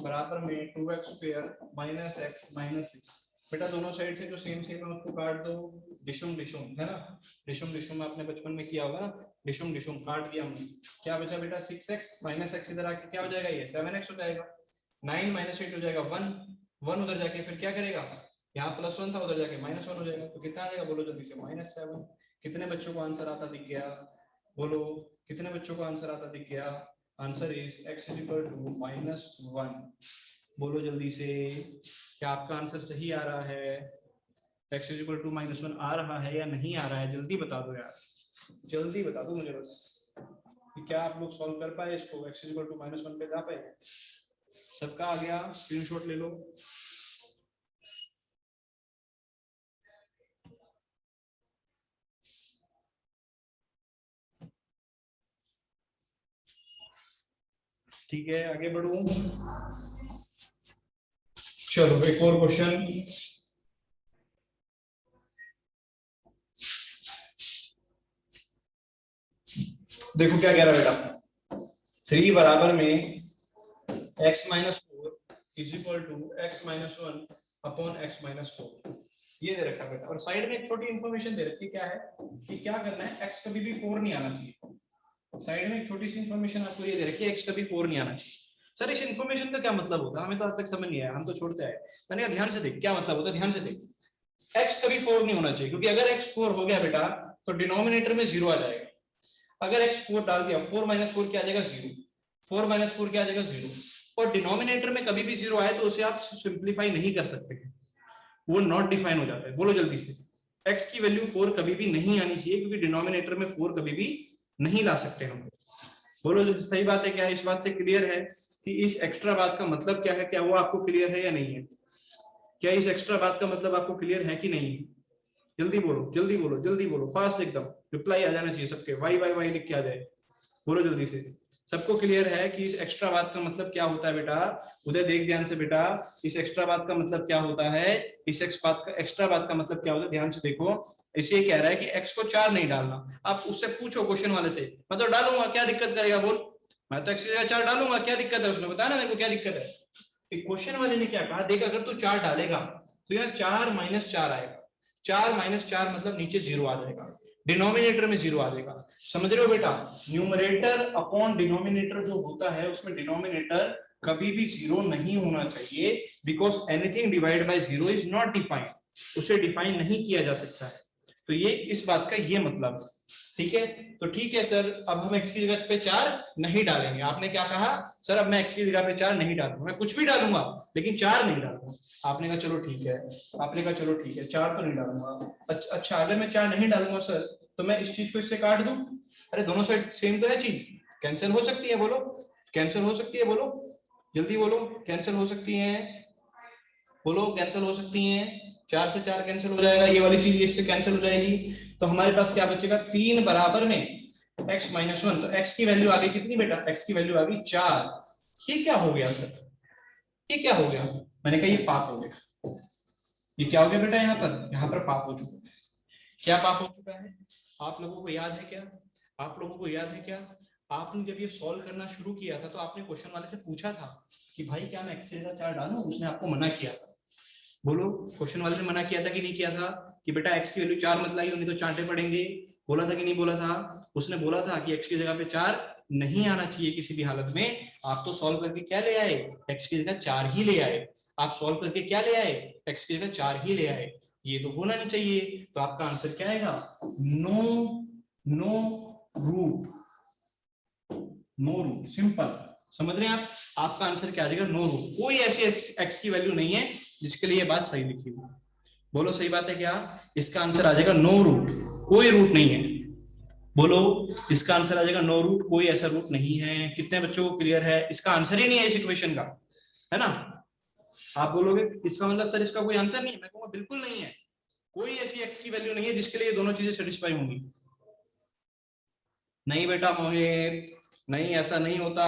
बराबर में 2x² -x -6। बेटा दोनों साइड से जो सेम सेम है उसको काट दो, डिशुम डिशुम, है ना। डिशुम डिशुम आपने बचपन में किया होगा ना, डिशुम डिशुम काट दिया हमने। क्या बचा बेटा? 6x -x इधर आके क्या हो जाएगा? ये 7x हो जाएगा। 9 - 8 हो जाएगा 1, 1 उधर जाके फिर क्या करेगा? यहाँ +1 था, उधर जाके -1 हो जाएगा, तो कितना आ जाएगा बोलो जल्दी से? -7। कितने बच्चों को आंसर आता दिख गया? बोलो कितने बच्चों को आंसर आता दिख गया? Answer is x is equal to -1। बोलो जल्दी से, क्या आपका आंसर सही आ रहा है? x इज इक्वल टू -1 आ रहा है या नहीं आ रहा है? जल्दी बता दो यार, जल्दी बता दो मुझे बस कि क्या आप लोग सॉल्व कर पाए इसको, x इज इक्वल टू -1 पे जा पाए? सबका आ गया? स्क्रीनशॉट ले लो। ठीक है, आगे बढ़ूं? चलो एक और क्वेश्चन। देखो क्या कह रहा है बेटा, 3 बराबर में x minus 4 is equal to x minus 1 upon x minus 4, ये दे रखा है बेटा। और साइड में एक छोटी इंफॉर्मेशन दे रखी है, क्या है कि क्या करना है, x कभी भी 4 नहीं आना चाहिए। साइड में एक छोटी सी इंफॉर्मेशन आपको ये दे रखी है, x कभी 4 नहीं आना चाहिए। सर इस इंफॉर्मेशन का क्या मतलब होता है, हमें तो आज तक समझ नहीं आया, हम तो छोड़ते आए। मैंने कहा ध्यान से देख क्या मतलब होता है, ध्यान से देख। x कभी 4 नहीं होना चाहिए, क्योंकि अगर x 4 हो गया बेटा तो डिनोमिनेटर में 0 आ जाएगा। अगर x 4 डाल दिया, 4 माइनस 4 क्या आ जाएगा, 0। 4 माइनस 4 क्या आ जाएगा, 0। और डिनोमिनेटर में कभी भी 0 आए तो उसे आप सिंप्लीफाई नहीं कर सकते, वो नॉट डिफाइन हो जाता है। बोलो जल्दी से, x की वैल्यू 4 कभी भी नहीं आनी चाहिए, क्योंकि डिनोमिनेटर में 4 कभी भी नहीं ला सकते हम। बोलो सही बात है क्या? इस बात से क्लियर है कि इस एक्स्ट्रा बात का मतलब क्या है? क्या वो आपको क्लियर है या नहीं है? क्या इस एक्स्ट्रा बात का मतलब आपको क्लियर है कि नहीं? जल्दी बोलो, जल्दी बोलो, जल्दी बोलो, फास्ट एकदम। रिप्लाई आ जाना चाहिए सबके, वाई वाई वाई लिख के आ जाए। बोलो जल्दी से, सबको क्लियर है कि इस एक्स्ट्रा बात का मतलब क्या होता है बेटा? उधर देख ध्यान से बेटा, इस एक्स्ट्रा बात का मतलब क्या होता है? इस एक्स्ट्रा बात का मतलब क्या होता है, ध्यान से देखो। इसे कह रहा है कि x को 4 नहीं डालना। आप उससे पूछो क्वेश्चन वाले से, मैं तो डालूंगा, क्या दिक्कत करेगा? बोल, मैं तो x की जगह 4 डालूंगा, क्या दिक्कत है? उसने बताया ना मेरे को क्या दिक्कत है। क्वेश्चन वाले ने क्या कहा, देख अगर तू 4 डालेगा तो यहाँ 4 माइनस 4 आएगा। 4 माइनस 4 मतलब नीचे 0 आ जाएगा, डिनोमिनेटर में 0 आ जाएगा। समझ रहे हो बेटा? न्यूमरेटर अपॉन डिनोमिनेटर जो होता है, उसमें डिनोमिनेटर कभी भी 0 नहीं होना चाहिए, because anything divide by 0 is not defined, उसे डिफाइन नहीं किया जा सकता है। तो ये इस बात का ये मतलब, ठीक है? तो ठीक है सर, अब हम x की जगह पे 4 नहीं डालेंगे। आपने क्या कहा सर, अब मैं x की जगह पे 4 नहीं डालूंगा, मैं कुछ भी डालूंगा लेकिन 4 नहीं डालूंगा। आपने कहा चलो ठीक है, आपने कहा चलो ठीक है, 4 तो नहीं डालूंगा। अच्छा अगर मैं 4 नहीं डालूंगा सर, तो मैं इस चीज को इससे काट दूं? अरे दोनों साइड सेम तो है चीज, कैंसिल हो सकती है। बोलो कैंसिल हो सकती है, बोलो जल्दी बोलो, कैंसिल हो सकती है, बोलो कैंसिल हो सकती हैं। 4 से 4 कैंसिल हो जाएगा, ये वाली चीज इससे कैंसिल हो जाएगी। तो हमारे पास क्या बचेगा, 3 बराबर में x माइनस 1। तो x की वैल्यू आ गई कितनी बेटा, x की वैल्यू आ गई 4। ये क्या हो गया सर, ये क्या हो गया? मैंने कहा ये पाप हो गया। ये क्या हो गया बेटा, यहाँ पर पाप हो चुका है। क्या पाप हो चुका है? आप लोगों को याद है क्या? आप लोगों को याद है क्या? आपने जब ये सॉल्व करना शुरू किया था तो आपने क्वेश्चन वाले से पूछा था कि भाई क्या मैं x की जगह 4 डालूं? उसने आपको मना किया था। बोलो, क्वेश्चन वाले ने मना किया था कि नहीं किया था कि बेटा x की वैल्यू 4 मत लाइए, नहीं तो चांटे पड़ेंगे? बोला था कि नहीं बोला था? उसने बोला था कि x की जगह पे 4 नहीं आना चाहिए किसी भी हालत में। आप तो सॉल्व करके क्या ले आए, x की जगह 4 ही ले आए। आप सॉल्व करके क्या ले आए, x की जगह 4 ही ले आए। ये तो होना नहीं चाहिए। तो आपका आंसर क्या आएगा, no, no root, no root, simple. समझ रहे हैं आप? आपका आंसर क्या आ जाएगा, नो रूट। कोई ऐसी x की वैल्यू नहीं है जिसके लिए ये बात सही लिखी हुई। बोलो सही बात है क्या? इसका आंसर आ जाएगा नो रूट, कोई रूट नहीं है। बोलो, इसका आंसर आ जाएगा नो रूट, कोई ऐसा रूट नहीं है। कितने बच्चों को क्लियर है? इसका आंसर ही नहीं है इस इक्वेशन का, है ना? आप बोलोगे इसका मतलब सर इसका कोई आंसर नहीं है, मैं कहूंगा बिल्कुल नहीं है। कोई ऐसी x की वैल्यू नहीं है जिसके लिए दोनों चीजें सेटिस्फाई होंगी। नहीं बेटा मोहित, नहीं ऐसा नहीं होता।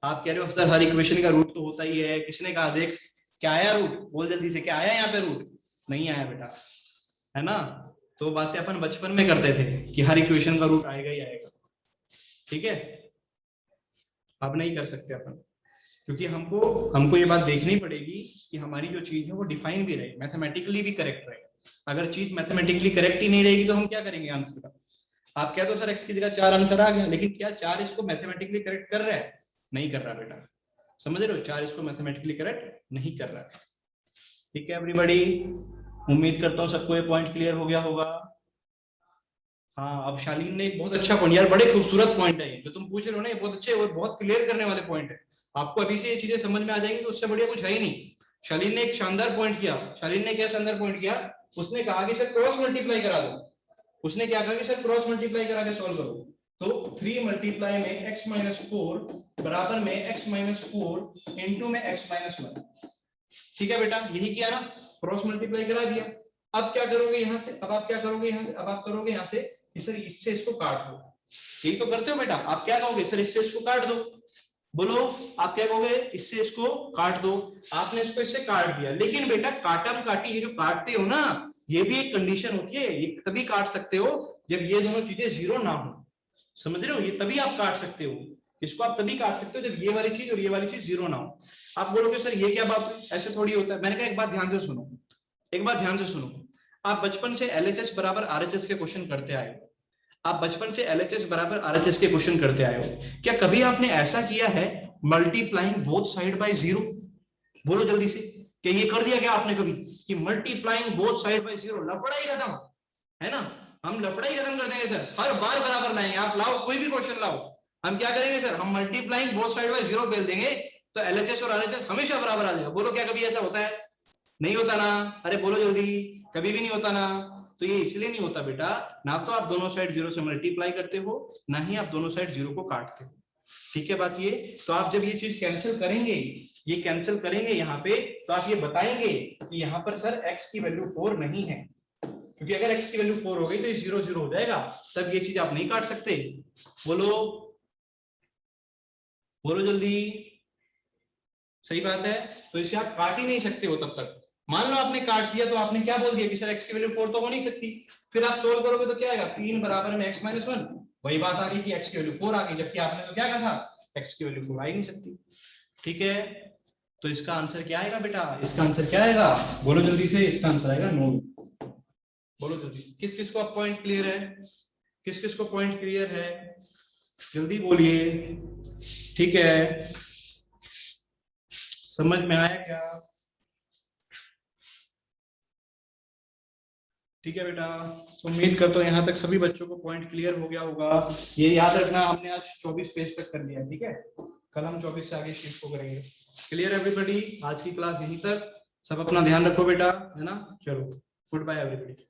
आप कह रहे हो सर हर इक्वेशन का रूट तो होता ही है, किसने कहा? देख क्या आया रूट, बोल जल्दी से, क्या आया यहाँ पे रूट? नहीं आया बेटा, है ना? तो बातें अपन बचपन में करते थे कि हर इक्वेशन का रूट आएगा ही आएगा, ठीक है? अब नहीं कर सकते अपन, क्योंकि हमको हमको ये बात देखनी पड़ेगी कि हमारी जो चीज है वो डिफाइन भी रहे, मैथमेटिकली भी करेक्ट रहे। अगर चीज मैथमेटिकली करेक्ट ही नहीं रहेगी तो हम क्या करेंगे आंसर का? आप कह दो सर x की जगह 4 आंसर आ गया, लेकिन क्या 4 इसको मैथमेटिकली करेक्ट कर रहा है? नहीं कर रहा बेटा। समझ रहे हो? 4 इसको मैथमेटिकली करेक्ट नहीं कर रहा है। ठीक है एवरीबॉडी, उम्मीद करता हूँ सबको ये पॉइंट क्लियर हो गया होगा। हाँ, अब शालीन ने एक बहुत अच्छा पॉइंट, यार बड़े खूबसूरत पॉइंट है जो तुम पूछ रहे हो ना, ये बहुत अच्छे और बहुत क्लियर करने वाले पॉइंट है। आपको अभी से ये चीजें समझ में आ जाएंगी तो उससे बढ़िया कुछ है ही नहीं। शालीन ने एक शानदार पॉइंट किया। शालीन ने क्या शानदार पॉइंट किया? उसने कहा कि सर क्रॉस मल्टीप्लाई करा दो। उसने क्या कहा कि सर क्रॉस मल्टीप्लाई करा के सॉल्व करो। तो 3 मल्टीप्लाई में x माइनस 4 बराबर में x माइनस 4 इंटू में x माइनस 1। ठीक है बेटा, यही किया ना, क्रॉस मल्टीप्लाई करा दिया। अब क्या करोगे यहाँ से, अब आप क्या करोगे यहाँ से, अब आप करोगे यहाँ से कि सर इससे इसको काट दो। यही तो करते हो बेटा, आप क्या कहोगे, सर इससे इसको काट दो। बोलो, आप क्या कहोगे, इससे इसको काट दो। आपने इसको इससे काट दिया, लेकिन बेटा काटम काटी, ये जो काटते हो ना, ये भी एक कंडीशन होती है। ये तभी काट सकते हो जब ये दोनों चीजें जीरो ना हो। समझ रहे हो, ये तभी आप काट सकते हो। इसको आप तभी काट सकते हो जब ये वाली चीज और ये वाली चीज जीरो ना हो। आप बोलोगे सर ये क्या बात है, ऐसे थोड़ी होता है। मैंने कहा एक बात ध्यान से सुनो, एक बात ध्यान से सुनो। आप बचपन से एलएचएस बराबर आरएचएस के क्वेश्चन करते आए हो। आप बचपन से एलएचएस बराबर आरएचएस के क्वेश्चन करते आए हो। क्या कभी आपने ऐसा किया है, multiplying both side by zero? बोलो जल्दी से, क्या ये कर दिया क्या आपने कभी कि multiplying both side by zero? लफड़ा ही खत्म, है ना। हम लफड़ा ही खत्म कर देंगे सर, हर बार बराबर लाएंगे। आप लाओ कोई भी क्वेश्चन लाओ, हम क्या करेंगे सर, हम multiplying both side by zero बेल देंगे, तो एलएचएस और आरएचएस हमेशा बराबर आ जाएगा। बोलो क्या कभी ऐसा होता है? नहीं होता ना। अरे बोलो जल्दी, कभी भी नहीं होता ना। तो ये इसलिए नहीं होता बेटा, ना तो आप दोनों साइड जीरो से मल्टीप्लाई करते हो, ना ही आप दोनों साइड जीरो को काटते हो। ठीक है बात ये। तो आप जब ये चीज कैंसिल करेंगे, ये कैंसिल करेंगे यहाँ पे, तो आप ये बताएंगे कि यहाँ पर सर x की वैल्यू 4 नहीं है, क्योंकि अगर x की वैल्यू 4 हो गई तो ये 0 0 हो जाएगा, तब ये चीज आप नहीं काट सकते। बोलो, बोलो जल्दी। सही बात है। तो इसे आप काट ही नहीं सकते हो तब तक। मान लो आपने काट दिया, तो आपने क्या बोल दिया कि सर x की वैल्यू 4 तो हो नहीं सकती। फिर आप सोल्व करोगे तो क्या आएगा, 3 बराबर में x माइनस 1। वही बात आ गई कि x की वैल्यू 4 आ गई, जबकि आपने तो क्या कहा था, x की वैल्यू 4 आ ही नहीं सकती। ठीक है, तो इसका आंसर क्या आएगा बेटा, इसका आंसर क्या आएगा, बोलो जल्दी से, इसका आंसर आएगा नो। बोलो जल्दी, किस किस को पॉइंट क्लियर है, किस किस को पॉइंट क्लियर है, जल्दी बोलिए। ठीक है, समझ में आया क्या? ठीक है बेटा, तो उम्मीद करता हूँ यहाँ तक सभी बच्चों को पॉइंट क्लियर हो गया होगा। ये याद रखना, हमने आज 24 पेज तक कर लिया, ठीक है। कल हम 24 से आगे शीट को करेंगे। क्लियर एवरीबॉडी, आज की क्लास यहीं तक। सब अपना ध्यान रखो बेटा, है ना। चलो, गुड बाय एवरीबॉडी।